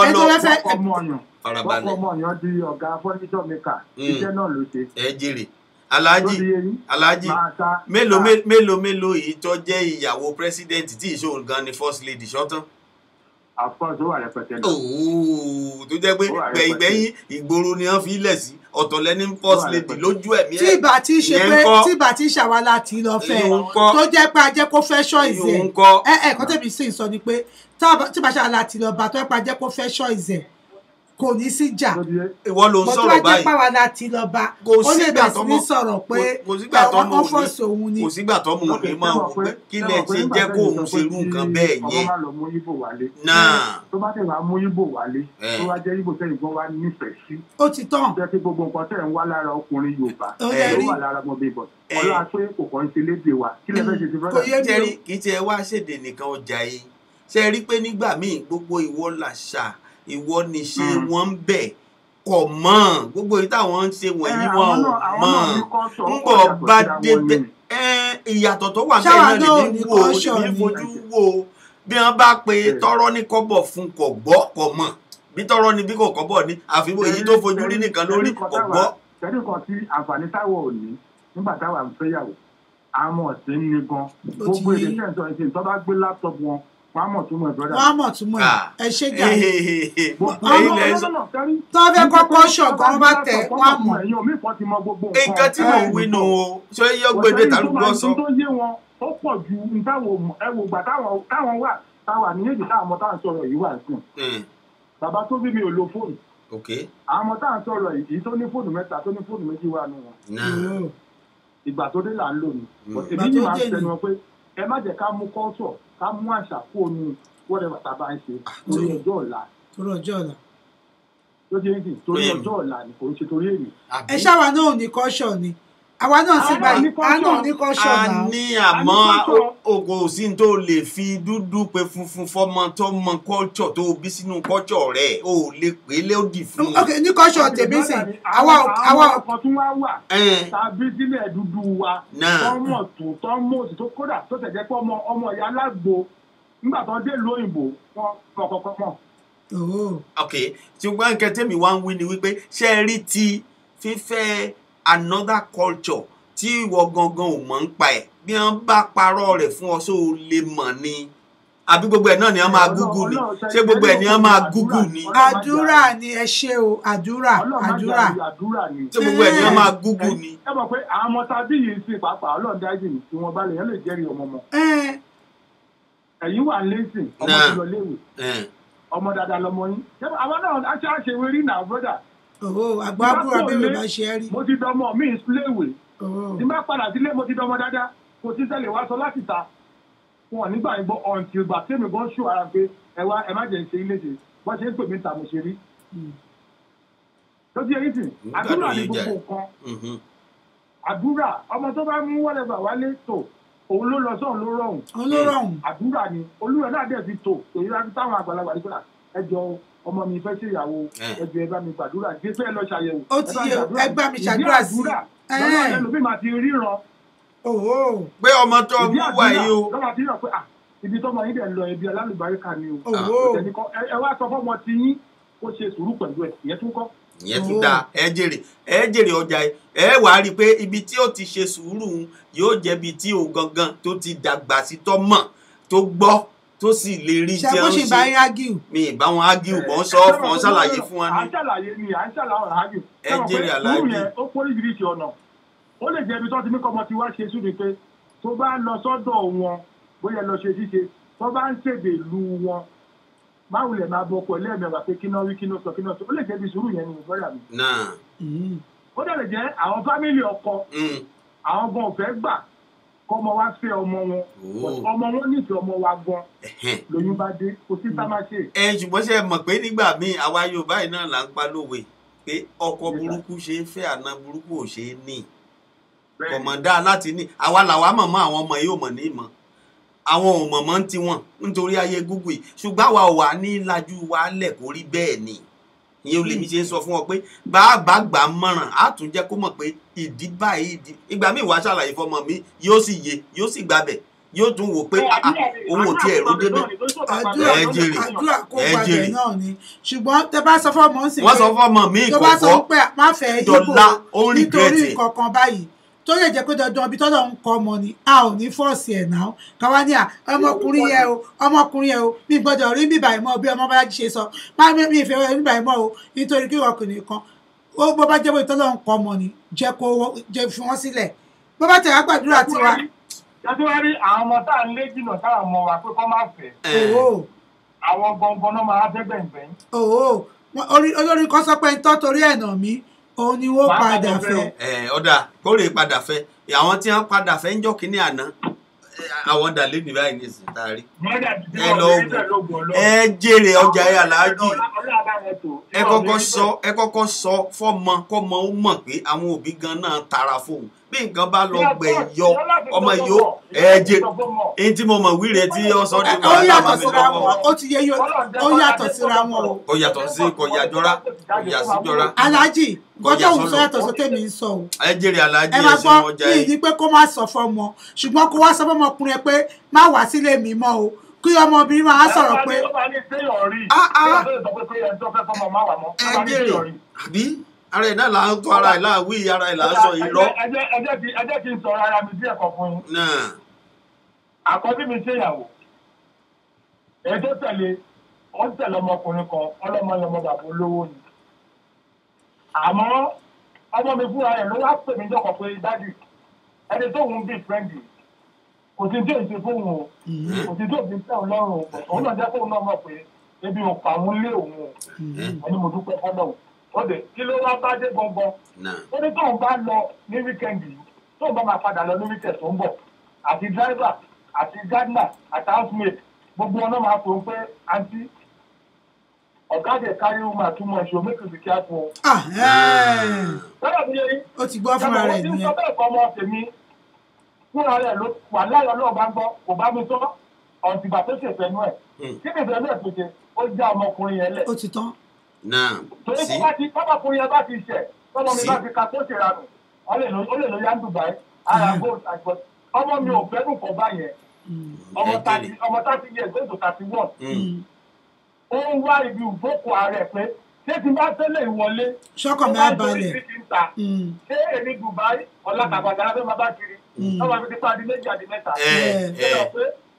ẹni tó fẹ́ fẹ́. ọkọ ọmọ ọyàn di ọ̀gá fọ́nísọ̀ mẹ́kà iṣẹ́ náà ló ṣe. ẹ jèrè Aláàjì mélòó yìí tó jẹ́ ìyàwó pírẹsidẹ́ǹtì tí ìṣòro gan ni first lady ṣọ́tán. àfọ́nsó wà rẹpẹtẹ náà. tó jẹ́ pé gbẹ̀yìn ìgboro ni wọ́n fi lẹ̀ sí ọ̀tọ̀ lẹ́ni first lady lójú ẹ̀mí ẹ̀. tí ìbá tí ṣàwa láti lọ fẹ́ tó jẹ́ pé a jẹ́ kó fẹ́ choice ẹ̀ kọ́ tẹ̀mí sì ń sọ ni pé tí ìbá ṣàwa láti lọ bá tó jẹ́ pé a jẹ́ kó fẹ́ choice ẹ̀ kò ní sí jà ìwọ ló ń sọ̀rọ̀ báyìí bó tó bá jẹ́ pàwọn láti lọ bá ó lè bẹ̀ sí ní sọ̀rọ̀ pé àwọn ọ́fọ̀sì òun ni. kò sígbà tọ́mọ òní máa wò pé kí lẹ ṣe jẹ́ kó òun ṣe irú nǹkan bẹ́ẹ̀ yẹn. ọmọ máa lọ mú ibo wálé. náà tó bá tẹ̀ wá mú ibo wálé tó wá jẹ́ ibo tẹ̀yìn gan wá nífẹ̀ẹ́ sí. ó ti tán. jẹ́ pé gbogbo nǹkan tẹ̀ ń wá lára ọkùnrin Yorùbá ló wà lára ọmọ bíbọ̀ ọlọ́wà pé kò kàn ń ṣe léde wa kí lẹ fẹ́ ṣe ti fẹ́ kì í tiẹ̀ wá ṣèdè nìkan ọjà yìí ṣe rí pé nígbà míì gbogbo ìwọ làṣà ìwọ níṣe wọn ń bẹ̀ kọ̀ mọ́ gbogbo èyí táwọn ń ṣe wọ̀nyí wọn ò mọ̀ ń bọ̀ bá débẹ̀ ìyàtọ̀ tó wà bẹ́ẹ̀ náà lè ní wo ní fojú wo bí wọ́n bá pe tọ́rọ́ ní kọ́bọ̀ fún kò gbọ́ kò mọ̀ bí tọ́rọ́ ní bí kò kọ́bọ̀ ní àfihàn èyí tó fojú rí nìkan lórí kò gbọ́. ṣẹ́ni kan tí àǹfààní táwọn ò ní nígbà táwọn ń fẹ́yàwó àmọ́ ọ̀sẹ̀ ń ní gan gbogbo èdè tẹ̀sán ẹ̀sìn tó bá gbé láptọ̀pù wọn wọ́n á mọ̀ túmọ̀ ìbúrọ́dà. wọ́n á mọ̀ túmọ̀ ẹ ṣe jà tó fẹ́ kọ́kọ́ ṣọ̀gbọ́n bá tẹ̀ wọ́n á mọ̀. nǹkan tí mò ń wí nù o ṣé yóò gbèdé tàlùkọ́ sọ. tó yé wọn ó pọ̀ ju táwọn ẹwò gbà táwọn wà táwọn ní èdè táwọn ọmọ táwọn sọ̀rọ̀ yìí wà sí. bàbá tó bí mi ò lo fóònù. àwọn ọmọ táwọn sọ̀rọ̀ yìí tó ní fóònù mẹ́ta tó ní fóònù méjì wà nù wọn. ìgbà tó dé là ń lò ní. èmi yìí máa ń tẹnu wọn pé ẹ má jẹ́ ká mú kọ́ńtọ̀ ká mú àṣà kó o nu whatever tá a bá ń ṣe torí ọjọ́ ọ̀la. torí ọjọ́ ọ̀la. ló ti ń sìn torí ọjọ́ ọ̀la ni kò ń ṣe torí èmi. ẹ ṣáwa náà ní kọ́ṣọ̀ ni àwa náà sì báyìí a náà ní kọ́ṣọ̀ náà. a ní àmọ́ kò sí tó lè fi dúdú pe funfun fọmọ tó mọ kọ́ṣọ̀ tó bí sínú kọ́ṣọ̀ rẹ̀ ó lè pè é lódì fún. ok ní kọ́ṣọ̀ tèmi sìn àwa ọkọ̀ tún wá wà tàbí sílẹ̀ dúdú wa tọ́mọ̀ tó tọ́mọ̀ tó kódà tó tẹ̀jẹ́ pé ọmọ ìyá alágbo nígbà tó dé ìlú òyìnbó wọn kọ̀kọ̀kọ̀ mọ̀. ok ṣùgbọ́n nǹkan tẹ́mi wá ń wí ni wípé ṣé ẹ rí ti fífẹ́ another culture tí ìwọ gangan ò mọ̀ ń pa ẹ̀ bí wọ́n bá parọ́ rẹ̀ fún ọ só o lè mọ̀ ni àbí gbogbo ẹ̀ náà ni wọ́n máa gúgù ni ṣé gbogbo ẹ̀ ni wọ́n máa gúgù ni. àdúrà ni ẹ ṣe o àdúrà. ṣé gbogbo ẹ̀ ni wọ́n máa gúgù ni. ẹ mọ̀ pé àwọn ọmọ tàbí yìí ń sìn pàápàá ọlọ́run dájú ni tí wọ́n bá lè yẹn lè jẹ́rìí ọmọ mọ́. ẹ̀yin wà lẹ́sìn ọmọ tó lọ léwu ọmọ dáadáa lọmọ yín àwọn náà aṣáṣe wérí náà brọ́dà. àgbà àbúrò abẹ́rẹ́ bá ṣe é rí. mo ti dọmọ mi ìsúléèwé tí n bá padà sílé mo ti dọmọ dáadáa kò sí ṣẹlẹ̀ wá sọ láti ta wọn nígbà yẹn gbọ́ ọ̀ǹtì ìgbà tèmi gan ṣù ara pé ẹ má jẹ́ ṣe ilé ṣe wọ́n ṣe ń pè mí ta mo ṣe rí. tó ti yẹn sìn àdúrà ní gbogbo nǹkan àdúrà ọmọ tó bá mú wọlébà wálé tó òun ló lọ sọ́run ló rọrùn àdúrà ni olúwa náà dẹ̀ ti tò èyí láti táwọn àgbàlagbà yìí kọ́lá ẹjọ́ ọmọ mi fẹ́ ṣe ìyàwó ẹjọ́ ẹ bá mi gbàdúrà gbé fẹ́ lọ ṣàyẹ̀wò ó ti yẹ ẹ bá mi ṣàdúrà sí lọ́wọ́ ẹlòmíì máa ti ríran pé ọmọ tó mú wà yìí o lọ́wọ́ ti ríran pé ibi tọ́mọ yín dẹ̀ lọ ibi alálùbáríkà ni o ẹ wá sọ fọ́mọ ti yín kó ṣe sùúrù pẹ̀lú ẹ̀ ìyẹn tún kọ́. ìyẹn tún dáa ẹ jèrè ọjà ẹ wà á rí i pé ibi tí ó ti ṣe sùúrù yóò jẹ́ ibi tí òun gangan tó ti dàgbà sí tó mọ̀ tó gbọ́ tó sì lè rí tí wọ́n ṣe mi ì bá wọn ágìw mọ́ sọ fún wọn ṣàlàyé fún wọn ní. à ń ṣàlàyé ni à ń ṣàlàyé ágìw. ẹ jèrè àlàyé. sùúrù yẹn ó póríṣiríṣi ọ̀nà ó lè jẹ́ ibi tó ti ní kọ́mọ tí wá ṣe sùúrù pé tó bá lọ sọ́dọ̀ wọn bóyá lọ ṣe ṣíṣe tó bá ń ṣèdè lu wọn báwo lè máa bọ pẹ̀lú ẹ̀mẹ̀wà pé kí náà wí kí náà sọ kí náà sọ ó lè jẹ́ ibi sùúrù yẹn ni ìgbọ́dà mi. ó dẹ̀ lè jẹ́ àwọn fámìlì ọkọ àwọn gan ò fẹ́ gbà kọ́mọ wá fẹ́ ọmọ wọn nífẹ̀ẹ́ ọmọ wa gan lóyún bá dé kò sí tá máa ṣe. ṣùgbọ́n ṣe mọ̀ pé nígbà míì àwa Yorùbá yìí náà là ń pa lówe pé ọkọ burúkú ṣe é fẹ́ àna burúkú ò ṣe é ní kọ̀mọ̀dá láti ní àwa làwa mọ̀mọ́ àwọn ọmọ yìí ò mọ̀ ní ìmọ̀ àwọn ò mọ̀mọ́ ń tiwọn nítorí ayé Google yìí ṣùgbọ́n àwa ò wà ní lajú wa lẹ̀ kó rí bẹ́ẹ̀ ni ìyẹn ò lè mi ṣe ń sọ fún ọ pé bá a bá gbà á mọ̀ràn á tún jẹ́ kó mọ̀ pé ìdí báyìí ìgbà míì wàá ṣàlàyé fọmọ mi yóò sì yé yóò sì gbàbẹ̀ yóò tún wò pé òun ò tiẹ̀ ró débẹ̀ ẹ jèrè àdúrà kó gbàgbé náà ni ṣùgbọ́n tẹ bá sọ fọmọ ń sìn wọ́n sọ fọmọ mi tó bá sọ pé má fẹ́ dọ̀la ó ń nítorí nǹkan kan báyìí tó lè jẹ́ pé dandan ibi tọ́lọ̀ ń kọ́ ọmọ ni a ò ní fọ́ọ̀sì ẹ̀ náà káwá ní ọmọkùnrin yẹn o mi gbọ́dọ̀ rí bíbà ìmọ̀ bí ọmọ bá ṣe sọ mi ìfẹ́ rẹ̀ bíbà ìmọ̀ o nítorí kí ọkùnrin kan bó bá jẹ́ pé tọ́lọ̀ ń kọ́ ọmọ ni jẹ́ kó jẹ́ fi wọ́n sílẹ̀ bó bá tẹ̀wá gbàdúrà tiwa. jẹ́síwárí àwọn ọmọ tá à ń lé jìnnà táwọn ọmọ wa pé kọ́ máa fẹ́ àwọn gbọ̀ngàn náà máa fẹ́ gbẹ̀ngbẹ̀ng. olórin kan sọ pé ń tọ́ torí ẹ̀nà mi òun ni wọ́n padà fẹ́. Ọ̀dà kórè padà fẹ́ àwọn tí wọ́n padà fẹ́ ń jọ́ kínní àná àwọn dàlẹ́ ní báyìí ní ìsìn tá a rí. ẹ lọ ẹ jèrè ọjà ẹ aláàjì ẹ kọ́kọ́ sọ fọ́mọ kọ́mọ ó mọ̀ pé àwọn òbí gan náà tara fóun bí nǹkan bá lọ gbẹ yọ ọmọ yìí ẹ jẹ èyí tí mo mọ̀ wíre tí ó sọ ní ó yàtọ̀ síra wọn ó ti yẹ ó yàtọ̀ síra wọn o. ó yàtọ̀ sí kò yàjọra kò yà sí jọra. aláàjì gbọ́dọ̀ òun sọ yàtọ̀ sí tèmi ń sọ o. ẹ jèrè aláàjì ẹ máa gbọ́ kí ìdí pé kó má sọ fọmọ ṣùgbọ́n kó wá sọ fọmọkùnrin ẹ pé má wá sílé mi mọ́ o kí ọmọbìnrin máa sọ̀rọ̀ pé. ẹ jèrè àbí ara ẹ̀ náà là ń tọ́ ara ẹ̀ là ń wí ara ẹ̀ là ń sọ irọ́. ẹ jẹ́ kí n sọ̀rọ̀ ara mi díẹ̀ kan fún yín. àkọ́bí mi ṣèyàwó èyí tó tẹ̀lé ó ń tẹ̀lé ọmọkùnrin kan ọlọ́mọ yẹn ọmọ bàbá olówó ni. àmọ́ ọmọ mi fúnra rẹ̀ ló wá pè mí jọkọ̀ pé dájú ẹni tó ń bí fẹ́ǹdì kò sí tí èyí fóun o kò sí tí òbí tẹ̀ ọ́ lọ́rùn òun náà jẹ́ fóun náà mọ̀ pé ebi ò pa òun lé òun o ẹni mo dúpẹ́ fọ́lọ́hùn. Ọdẹ kí ló wá bá dé gbọ̀ngàn ó ní tóun bá lọ ní wíkẹ́ndì yìí tóun bá máa padà lọ ní wíkẹ́ndì tó ń bọ̀ àti dráìvà àti gardener àti housemate gbogbo wọn náà máa fò ó pé àǹtí ọ̀gá àjẹ kárí ó máa túmọ̀ ṣe omi kìí kí á fún ọ. ó ti gbọ́ fúnra rẹ̀ nìyẹn. ó ti sọ bẹ́ẹ̀ kọ́ ọmọ tèmi fúnra rẹ̀ ló wà láyọ̀ náà bá ń gbọ́ kò bá mi tọ́ ọ̀ǹtìgbà tó ṣèfẹ́nu ẹ̀ kí ni ìfẹ́nu ẹ̀ pèsè ó já ọmọkùnrin yẹn lẹ̀. ó ti tán. torí kó bá ti pápákùnrin yẹn bá ti ṣẹ̀ tọ́mọ mi bá ti ka tó ṣèrànù ó lè lọ yá ń Dubai ara gold àgbọ̀ ọmọ mi ò fẹ́ nǹkan báyẹn ọmọ 30 years going to 31 ó ń wá ibi ìfowópamọ́ ààrẹ pé ṣé tí n bá tẹ́lẹ̀ ìwọlé ṣọ́kàn mi á balẹ̀ ṣé èmi Dubai ọ̀làkàbàdà abẹ́ máa bá kiri ọmọ mi ti pàdé méjì àdé mẹ́ta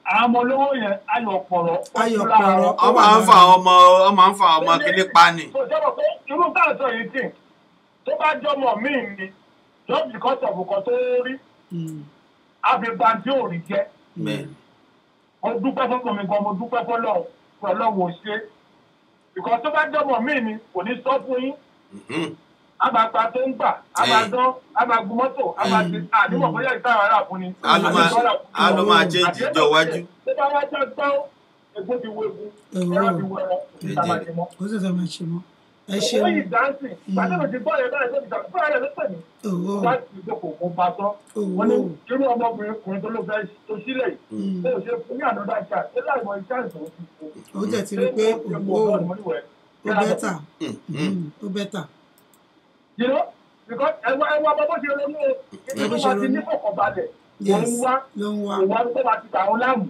àwọn ọmọ olówó yẹn ayọ̀ pọ̀rọ̀ ọmọ à ń fa ọmọ kíní pani. irú káàtó yìí tì tó bá jọmọ míì ni just because of nǹkan tó rí àfihàn tí ò rí jẹ mo dúpẹ́ fún mi gan mo dúpẹ́ fọlọ́run pẹ̀lọ́wọ́ ṣe ìkan tó bá jọmọ míì ni kò ní sọ fún yín àbàgbà tó ń gbà àbàdán àbàgbù mọ́tò àdìmọ̀ bóyá ìtara rà fún ni. a ló máa jẹ́ ìjọ wájú. tó bá wá jẹ́ gbọ́ egbò ti wo egun ẹ̀rọ ti wọ ẹ̀rọ ìtàbàjẹ́ mọ́. ó sì fẹ́ máa ṣe mọ́. ẹ ṣeun. owó ìdánsìn gbàdúrà ti bọ́ ẹ̀ báyìí tó ti dàgbà fúnra rẹ̀ ló pè mí. láti ìjókòó mo bá tán. wọ́n ní irú ọmọkùnrin tó ló fẹ́ tó sílẹ̀ yìí ó ṣe fún ní ànádà ìjà ó láìmọ̀ ìjà ìṣòro ti fún. ó jẹ́ ti rí pé ó bẹ́tà. You know, because ẹwà bọ́ ṣe ronú o ìlú wa ti ní fọkànbalẹ̀ ló ń wá tó bá ti tàwọn láàmú.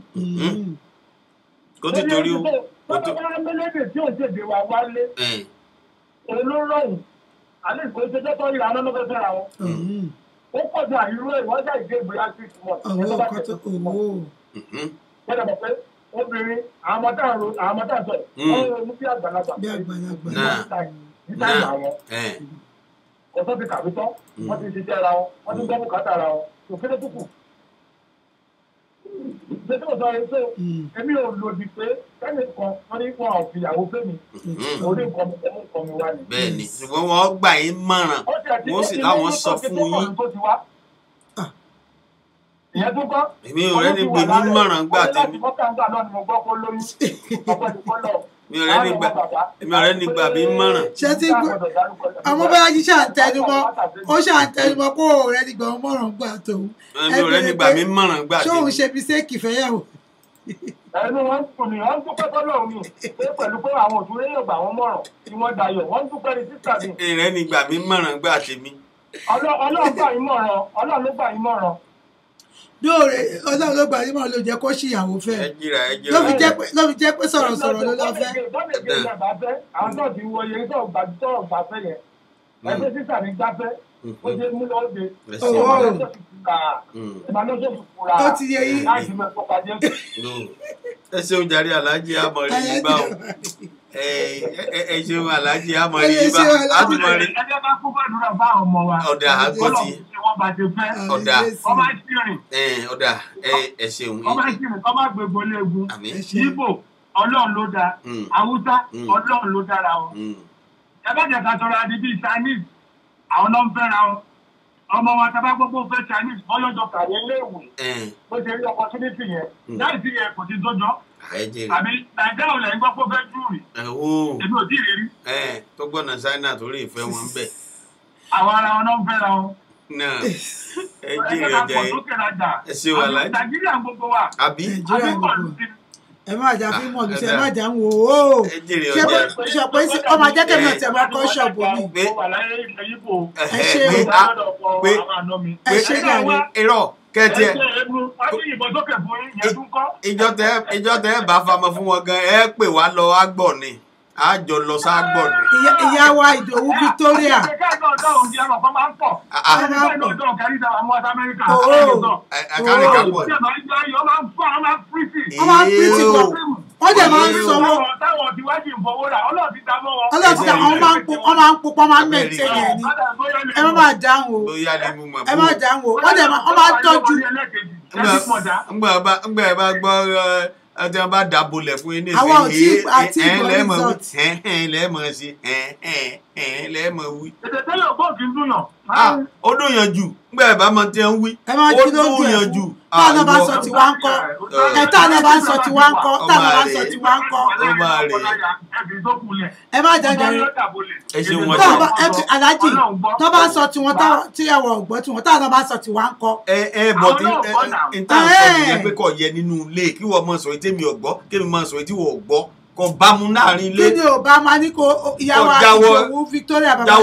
kó tó torí o. tó bá mẹ́lẹ́dẹ̀ tí ò ṣèdè wa wálé olórọ̀hún àlẹ́ ìkóṣe tó tọ́rí àwọn ọmọ fẹ́fẹ́ ra wọn. ó pọ̀ jù àìrú ẹ̀ wọ́n dá ìdí ìgbéyà 6 months. gbọ́dọ̀ mọ̀ pé obìnrin àwọn ọmọ tá à ń sọ ọ́ ronú bí àgbàlagbà nígbà àwọn ọ̀sán ti kàwé tán wọ́n ti ṣiṣẹ́ ara wọn wọ́n ti gbọ́ bùkátà ara wọn kò kéde tó kù. ṣé tí mo sọ yẹn pé èmi ò lòdì pé kẹ́ni kan wọ́n ní wọn ò fi ìyàwó fẹ́ mi orí nǹkan mi wá ni. bẹ́ẹ̀ni ṣùgbọ́n wọ́n gbà yín mọ̀ràn wọ́n sì láwọn sọ fún yín. ìyẹn tó kọ́. èmi ò rẹ́ni gbè mí mọ̀ràn gbà tèmi. mi ò rẹ́ni gbà mí mọ̀ràn. ṣé tí ọmọ bá yí ṣàǹtẹnumọ́ ó ṣàǹtẹnumọ́ kó o rẹ́ni gbà ọ́ mọ̀ràn gbà tòun. mi ò rẹ́ni gbà mí mọ̀ràn gbà tèmi. ṣé òun ṣe bí séèkì fẹ́yàwó. ẹnu wọn kò ní wọn dúpẹ́ fọlọ́run ni pé pẹ̀lú pé àwọn òṣèré yóò gbà wọ́n mọ̀ràn tí wọ́n dayọ̀ wọ́n dúpẹ́ ní sísà mi. ìrẹ́ni gbà mí mọ̀ràn gbà tèmi. ọlọ́run gbà yín mọ̀ràn ọlọ́run ló gbà yín mọ̀ràn. lóòrè ọlọ́run ló gbà yín mọ̀ràn ló jẹ́ kó ṣìyàwó fẹ́ ló fi jẹ́ pé sọ̀rọ̀sọ̀rọ̀ ló lọ fẹ́. àwọn tó ti wọ iye tó gbà fẹ́ yẹn ẹgbẹ́ sísà mi gbà fẹ́ ó ṣe mú lọ́ọ́ de ó ti yẹ yín. ẹ ṣeun jàre aláàjì àmọ̀rí yìí bá o ẹ ṣeun aláàjì àmọ̀rí yìí bá àtúmọ̀rí. ẹ jẹ́ ká kú gbàdúrà fún àwọn ọmọ wa. ọ̀dà àgbọ̀tì ọ̀dà ọmọ ìṣirin. ọ̀dà ẹ ṣeun. ọmọ ìṣirin kọ́ máa gbégbó léegun. Ìgbò ọlọ́run ló dá Haúsá ọlọ́run ló dára wọn. ẹ bá jẹ́ ká sọ̀rọ̀ àdí bíi Chinese àwọn náà ń fẹ́ra wọn ọmọ wa tá a bá gbogbo fẹ́ Chinese bọ́yọ̀jọ kàrí léèwé bó ṣe rí opportunity yẹn láì sí yẹn kò sí jọjọ àbí nàìjíríà ò lẹ́yìn gbọ́ pé ó fẹ́ júùrì èmi ò tí ì rí. tó gbọ́nà China torí ìfẹ́ wọn ń bẹ̀. àwọn ara wọn náà ń fẹ́ra wọn. náà ẹ jèrè ọjà yìí ẹ ṣe wà láì. nàìjíríà gbogbo wa àbí ẹ má jà fún mọ̀lú ṣe má jà ń wò ó ṣe pé ọmọ ajẹ́kẹ́ náà tẹ̀ máa kọ́ ṣọ́ọ̀bù mi. ẹ ṣe gàrí. irọ́ kẹ́tì ẹ̀ ìjọ tẹ ẹ bá famọ fún wọn gan ẹ pè wá lọ àgbọ̀ ni àjọ lọ ságbọ̀ ni. ìyá wa Ìdòwú Victoria. wọ́n jẹ́ máa ń sanwó. ọlọ́ọ̀tì wọ́n máa ń pupa máa ń mẹ̀tẹ́ yẹn ni ẹ má máa dáhùn o ẹ má dáhùn o wọ́n máa ń tọ́jú. ngbà ẹ bá gbọ́ ẹtí wọn bá dàbọlẹ̀ fún yín ní ìsìn lẹ́ẹ̀mọ̀ sí lẹ́ẹ̀mọ̀ wí. ètò tẹ́lẹ̀ ọgbọ́n kì í dùn yàn. ó dùn yàn jù ngbà ẹ bá mọ tí ń wí ó dùn yàn jù. táwọn bá sọ tí wá ń kọ́ táwọn bá sọ tí wá ń kọ́ táwọn bá sọ tí wá ń kọ́. ẹ má jẹ́ jẹ́rìí aláàjì tó bá sọ tí wọ́n tí ẹ̀wọ̀ ọ̀gbọ́ tí wọ́n táwọn bá sọ tí wá ń kọ́. bọ̀ tí n tá à ń sọ yẹn pé kò yẹ nínú ilé kí wọ́n mọ̀ sọ ètè mi ọ̀gbọ́ kí mi mọ̀ sọ ètè wọ́n ọ̀gbọ́ kò bá mu láàrin ilé. kí ni ò bá máa ní kó ìyàwó Ìdòwú Victoria babalá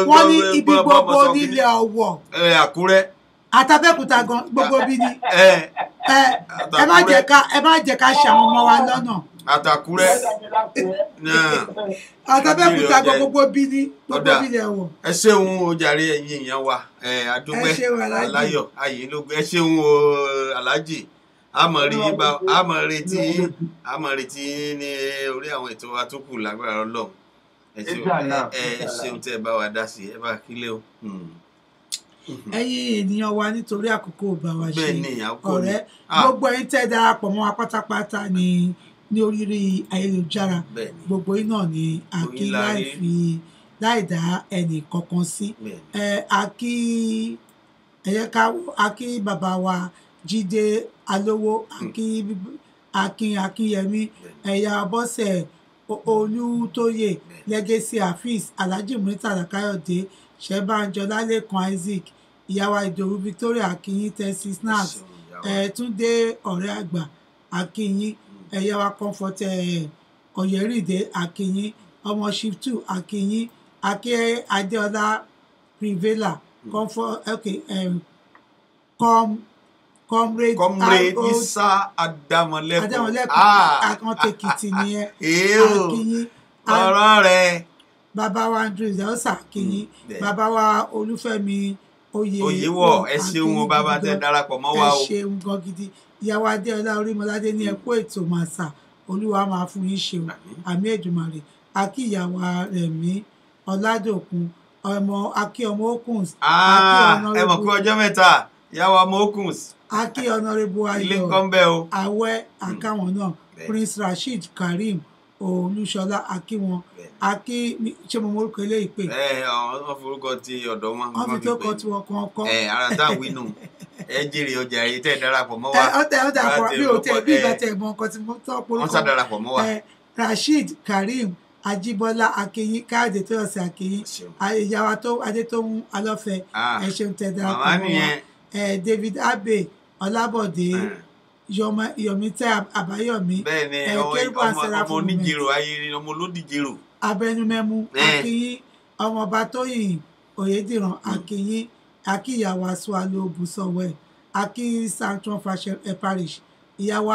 wọ́n ní ibi gbogbo nílẹ̀ Ọ̀wọ̀ Àkúrẹ́ àtàbẹ́kúta gan gbogbo bí ni ẹ má jẹ́ ká ṣe àwọn ọmọ wa lọ́nà. àtàkúrẹ́ àtàbẹ́kúta gan gbogbo bí ni gbogbo bí ni Ọ̀wọ̀. ẹ ṣeun o jàre ẹ̀yin èèyàn wa àdúpẹ́ aláyọ̀ ayélujára ẹ ṣeun o aláàjì àmọ̀ retí ní orí àwọn ètò wa tó kù lágbára Ọlọ́run ẹ ṣeun tẹ́ ẹ bá wa dá sí ẹ bá kílẹ̀ o. ẹ̀yin ènìyàn wa nítorí àkókò bá wa ṣe ọ̀rẹ́ gbogbo ẹ̀yin tẹ́ darapọ̀ mọ́ wa pátápátá ní oríire ayélujára gbogbo iná ni àkí láì dá ẹnì kankan sí àkí bàbá wa Jídé Alówó Akínyẹmí ẹ̀yà Bọ́sẹ̀ Olútóyè Legacy Afeez Alhaji Muritala Káyọ̀dé Ṣẹ́bánjọ Lálẹ́kan Isaac ìyàwó Ìdòwú Victoria akínyín Tẹ́sí Snacks Túndé ọ̀rẹ́ àgbà akínyín ẹ̀yàwó Comfort Ọ̀yẹ́rìndé akínyín ọmọ Shiftu akínyín Akí Adéọlá Prevaila Comfort comrade Isa Adamolepo akọ́ntèkìtì nìyẹn akínyín ọ̀rọ̀ rẹ̀ bàbá wa Andrew Zelsa akínyín bàbá wa Olúfẹ́mi Oyèwọ̀ ẹ ṣeun bàbá tẹ́ darapọ̀ mọ́ wa o ẹ ṣeun gan gidi ìyàwó Adéọlá Orímọládé ní ẹkú ètò màsà Olúwa máa fún yín ṣeun àmì Èdùmàrè akí ìyàwó Rẹ̀mí Ọládòkun akí ọmọ Okuns ẹ mọ̀ pé ọjọ́ mẹ́ta ìyàwó ọmọ Okuns akí ọ̀nàrẹ́bù Ayọ̀ Awẹ́ akáwọn náà Prince Rasheed Karim Olúṣọlá akí wọn akí ṣé mo morúkọ eléyìí pé. wọ́n forúkọ ti ọ̀dọ́ wọn. wọ́n fi tó kọ tí wọ́n kàn kọ́. ara táwọn wí nù ẹ jèrè ọjà yìí tẹ́ darapọ̀ mọ́ wa. ọ̀dà bí o tẹ bí ìgbà tẹ mọ nǹkan tí mo tọ́ polówó. wọ́n sá darapọ̀ mọ́ wa. Rasheed Karim Ajíbọ́lá akínyín Káyọ̀dé Tóyọ̀sí akínyín ìyàwó Adétóhùn Alọ́fẹ́ ẹ ṣeun tẹ́ darapọ̀ mọ́ wa. David Abe Ọlábọ̀dé Yọ̀mítẹ́ Àbáyọ̀mí kérúbù ọmọ oníjìrò ayẹyẹ ọmọ olódìjìrò abẹnumẹmu akínyín ọmọọba Tóyìn Oyèdìran akínyín akíyàwó Aṣọ́alú Bùsọ̀wẹ̀ akí Santon Fashion Parish ìyàwó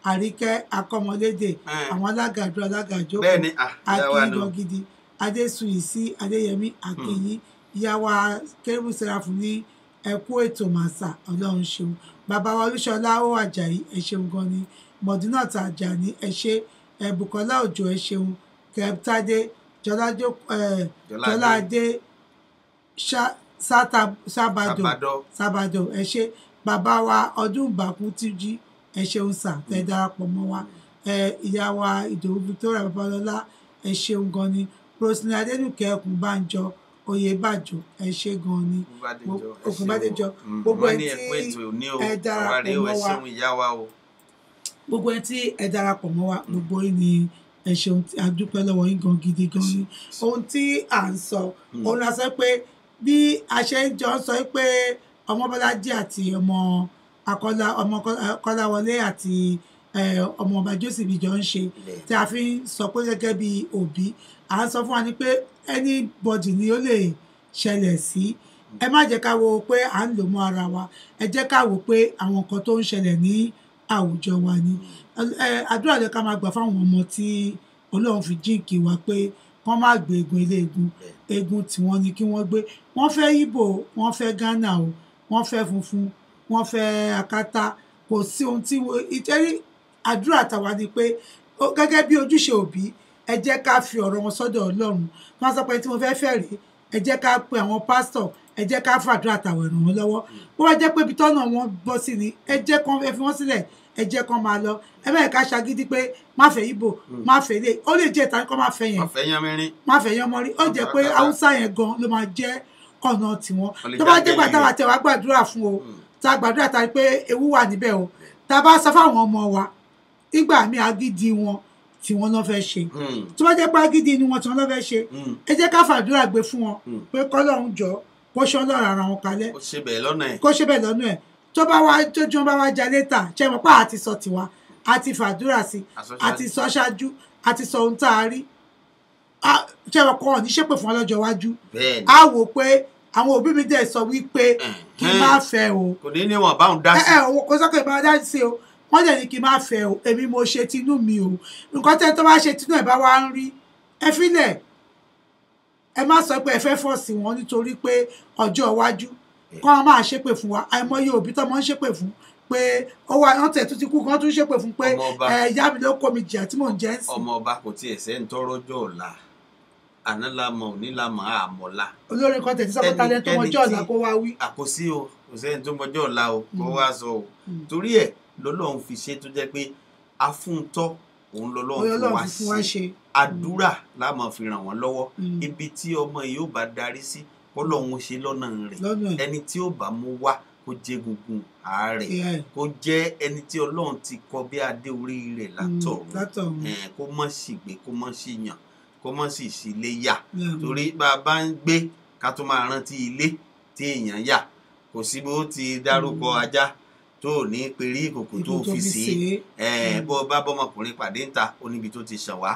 Àríkẹ́ Akọ́mọlédè àwọn alágàdo alágàjókòó akíyàn gidi Adésùyìsí Adéyẹmí akínyín ìyàwó kérúbù sẹ́ráfù ní ẹkú ètò màsà Ọlọ́run ṣeun bàbá wa Olúṣọlá ó Àjàyí ẹ ṣeun gan ni Mọ̀dínàt Àjàní ẹ ṣe Bùkọ́lá Òjó ẹ ṣeun Kẹ́pítádé Jọládé Sábàdò ẹ ṣe bàbá wa Ọdúnbàkún Túnjí ẹ ṣeun sà tẹ darapọ̀ mọ́ wa ìyá wa Ìdòwú Victoria Babalọ́lá ẹ ṣeun gan ni Roslyn Adénúkẹ́ Ọ̀kúnbánjọ Oyèbájọ ẹ ṣé gan ni Ọ̀kúnbádéjọ gbogbo ẹ tí ẹ darapọ̀ mọ́ wa gbogbo ẹ tí ẹ darapọ̀ mọ́ wa gbogbo yín ni ẹ ṣeun a dúpẹ́ lọ́wọ́ yín gan gidi gan ni ohun tí à ń sọ òun la sọ pé bí a ṣe ń jọ sọ pé ọmọ Bọ́lájí àti ọmọ Kọ́láwọlé àti ọmọ ọba Joseph jọ ń ṣe tí a fi ń sọ pé gẹ́gẹ́ bí òbí à ń sọ fún wa ni pé anybody ni ó lè ṣẹlẹ̀ sí ẹ má jẹ́ ká wo pé à ń lò mọ́ ara wa ẹ jẹ́ ká wo pé àwọn nǹkan tó ń ṣẹlẹ̀ ní àwùjọ wa ni àdúrà lẹ ká máa gbà fáwọn ọmọ tí Ọlọ́run fi jíǹkì wa pé wọ́n má gbé egun ilé egun tí wọ́n ní kí wọ́n gbé wọ́n fẹ́ Ìgbò wọ́n fẹ́ Ghana o wọ́n fẹ́ funfun wọ́n fẹ́ akátá kò sí ohun tí ìtẹ́rí àdúrà tàwa ni pé gẹ́gẹ́ bí ojúṣe òbí ẹ jẹ́ ká fi ọ̀rọ̀ wọn sọ́dọ̀ Ọlọ́run wọ́n sọ pé tí mo fẹ́ fẹ́ rèé ẹ jẹ́ ká pe àwọn pásítọ̀ ẹ jẹ́ ká fàdúrà tàwọn ràn wọ́n lọ́wọ́ bó wá jẹ́ pé ibi tọ́nà wọn bọ́ sí ni ẹ jẹ́ kán ẹ fi wọ́n sílẹ̀ ẹ jẹ́ kán máa lọ ẹ bẹ́ẹ̀ ká ṣagídí pé má fẹ́ Ìgbò má fẹ́ ilé ó lè jẹ́ ìtàn kán má fẹ́ yẹn má fẹ́ yẹn mọ́rí ó jẹ́ pé Haúsá yẹn gan ló máa jẹ́ ọ̀nà tiwọn tó bá jẹ́ gbàtàwà tẹ̀ wá gbàdúrà fún o tá gbàdúrà tá pé ewu wà níbẹ̀ o tá bá sọ fáwọn ọmọ wa nígbà míì agídí wọn tí wọ́n lọ fẹ́ ṣe tó bá jẹ́ pé agídí inú wọn tí wọ́n lọ fẹ́ ṣe ẹ jẹ́ ká fàdúrà gbé fún wọn pé kọ́lọ́run jọ kó ṣe ọlọ́run ara wọn kalẹ̀ kó ṣe bẹ́ẹ̀ lọ́nà ẹ̀ tó bá wá tójú bá wá já létà ṣe mọ̀ pé àti sọ tiwa àti fàdúrà sí àti sọ ṣáájú àti sọ ohun tá a rí ṣe mọ̀ kọ́ ní ṣépè fún ọlọ́jọ́ iwájú á wò pé àwọn òbí mi dẹ̀ sọ wípé kí n má fẹ́ o kò ní níwọ̀n báwọn dá sí kò sọ pé ìbára dá sí o wọ́n dẹ̀ ní kí n má fẹ́ o èmi mo ṣe tinú mi o nǹkan tẹ́ tó bá ṣe tinú ẹ̀ bá wá ń rí ẹ fílẹ̀ ẹ má sọ pé ẹ fẹ́ fọ́ọ̀sì wọn nítorí pé ọjọ́ iwájú kọ́ wọn máa ṣépè fún wa àìmọye òbí tó máa ń ṣépè fún pé ó wà wọ́n tẹ̀ tún ti kú kan tún ṣépè fún pé ìyá mi ló kó mi jìyà tí mò ń jẹ́ ń sìn. ọmọ ọba kò tiẹ̀ sẹ́ ń tọ́rọ́jọ́ ọ̀la àná la mọ̀ òní la mọ̀ àmọ̀la. olórin kan tẹ̀sí sọ́kọ́tà lẹ́nu tó mọjọ́ ọ̀la kó wá wí. àkòsí o kò sẹ́ni tó mọjọ́ ọ̀la o kó wá sọ o torí ẹ̀ lọ́lọ́run fi ṣe tó jẹ́ pé afúntọ́ òun lọ́lọ́run fi wá ṣe àdúrà la máa fi ràn wọ́n lọ́wọ́ ibi tí ọmọ yìí ó bá darí sí kọ́lọ́run ṣe lọ́nà rẹ̀ ẹni tí ó bá mú wá kó jẹ́ gungun àárẹ̀ kó jẹ́ ẹni tí Ọlọ́run ti kọ bí adé orí rẹ̀ látọ̀run kó mọ̀ sí gbé kó mọ̀ sí yàn kó mọ̀ sí sílé yà torí bá a bá ń gbé ká tó máa rántí ilé tí èèyàn yà kò sí bó ti dárúkọ ajá tó ní perí ìkòkò tó fi sí bó bá bọ́mọkùnrin pàdé ń ta oníbi tó ti ṣàn wá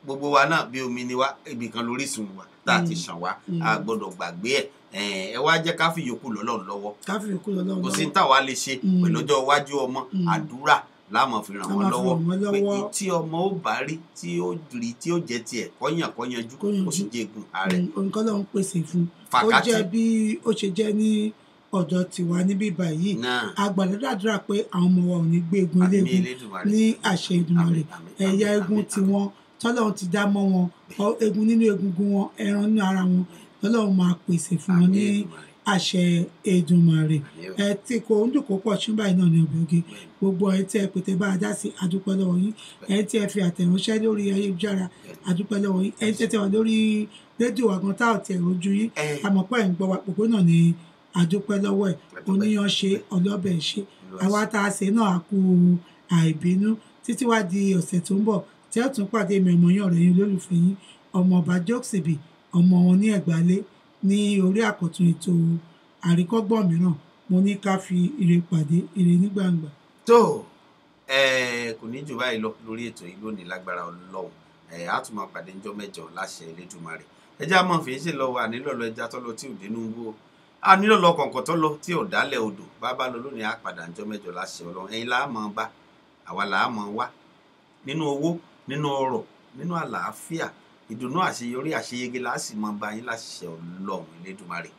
gbogbo wa náà bí omi ni wá ibì kan lórísun wa tá a ti ṣàn wá a gbọ́dọ̀ gbàgbé ẹ wá jẹ́ ká fi yòókù lọ́lọ́run lọ́wọ́ kò sí táwa lè ṣe pẹ̀lú ọjọ́ iwájú ọmọ àdúrà láàmú fi ràn wọ́n lọ́wọ́ pé tí ọmọ ó bá rí tí ó rí tí ó jẹ́ tiẹ̀ kọ́yànjú ó sì jẹ́ egun ààrẹ. nǹkan ló ń pèsè fún ó jẹ́ bí ó ṣe jẹ́ ní ọ̀dọ̀ tiwa níbí báyìí agbàdúrà pé àwọn ọmọ wa ò ní gbé egun eléegun ní àṣẹ Èdùmàrè ẹ̀yà egun tiwọn tọ́lọ́run ti dá mọ́ wọn egun nínú egungun wọn ẹran nínú ara wọn Ọlọ́run máa pèsè fún wọn ní àṣẹ Èdùmàrè ẹ tí kò ń dùn kó pọ̀ ṣúgbà iná ní ọbẹ̀ oge gbogbo ẹ tí ẹ pété bá a dá sí adúpẹ́ lọ́wọ́ yín ẹ tí ẹ fi àtẹ̀ránṣẹ́ lórí ayélujára adúpẹ́ lọ́wọ́ yín ẹ tí ẹ tẹ̀ wá lórí rédíò àgàn tá ò tẹ̀ rojú yín àmọ́ pé ẹ̀ ń gbọ́ wa pòpó náà ní adúpẹ́ lọ́wọ́ ẹ̀ oníyan ṣe ọlọ́bẹ̀ ṣe àwa tá a ṣe náà a kú àìbínú títí wá di ọ̀sẹ̀ tó ń bọ̀ tí ẹ tún pàdé mi ọmọ yín ọ̀rẹ́ yín olólùfẹ́ yín ọmọọba Jokesibi ọmọ wọn ní Ẹ̀gbálé ní orí àkọ́tún ètò àríkọ́gbọ́n mìíràn mo ní ká fi ire pàdé ire ní gbangba. tó kò ní jù báyìí lọ lórí ètò yìí lónìí lágbára Ọlọ́run á tún máa pàdé níjọ́ mẹ́jọ láṣẹ Elédùmarè ẹjẹ àmọ́ fi ṣe lọ wà nílò lọ ẹja tọ́lọ tí ò dénú ń wó a nílò lọ kọ̀ǹkọ̀ tọ́lọ tí ò dálẹ̀ odò bàbá lọ lónìí á padà níjọ́ mẹ́jọ láṣẹ Ọlọ́run ẹ̀yin là á mọ̀ bá àwa là á mọ̀ wá nínú owó nínú ọrọ̀ nínú àlàáfíà ìdùnnú àṣeyọrí àṣeyege láàsì mọ bá yín láṣẹ Ọlọ́run Elédùmarè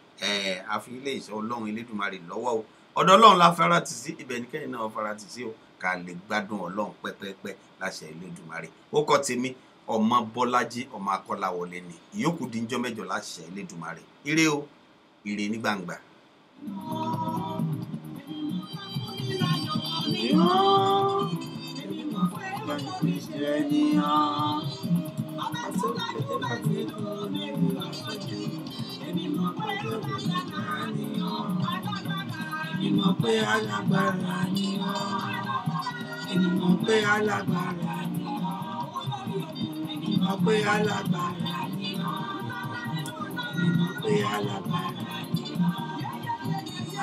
àfi ilé iṣẹ́ Ọlọ́run Elédùmarè lọ́wọ́ o ọ̀dọ̀ Ọlọ́run la fara tì sí ibẹ̀ nìkẹyìn náà fara tì sí o ká lè gbádùn Ọlọ́run pẹ́pẹ́pẹ́ láṣẹ Elédùmarè ó kọ tèmi ọmọ Bọ́lájí ọmọ Akọ́láwọlé ni ìyókù di ńjọ́ mẹ́jọ láṣẹ Elédùmarè ire o ire ní gbangba. sókè tó bá gbé kúrò nínú àpọ̀jù. Èmi mọ̀ pé alágbára ni ọ́. Èmi mọ̀ pé alágbára ni ọ́. Èmi mọ̀ pé alágbára ni ọ́. Èmi mọ̀ pé alágbára ni ọ́. Èmi mọ̀ pé alágbára ni ọ́.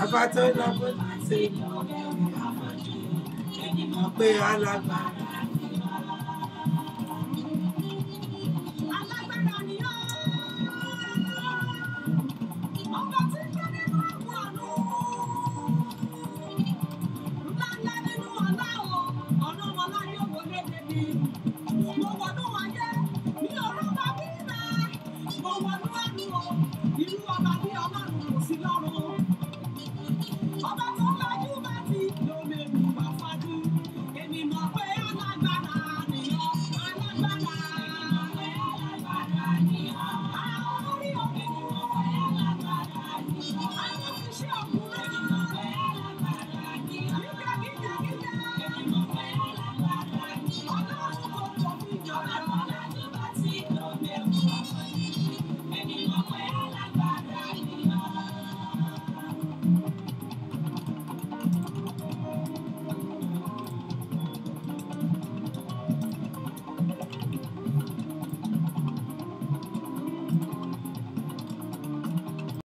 Àbátọ́ lọ́gbọ́n láti mọ̀ ní àpọ̀jù. Èmi mọ̀ pé alágbára.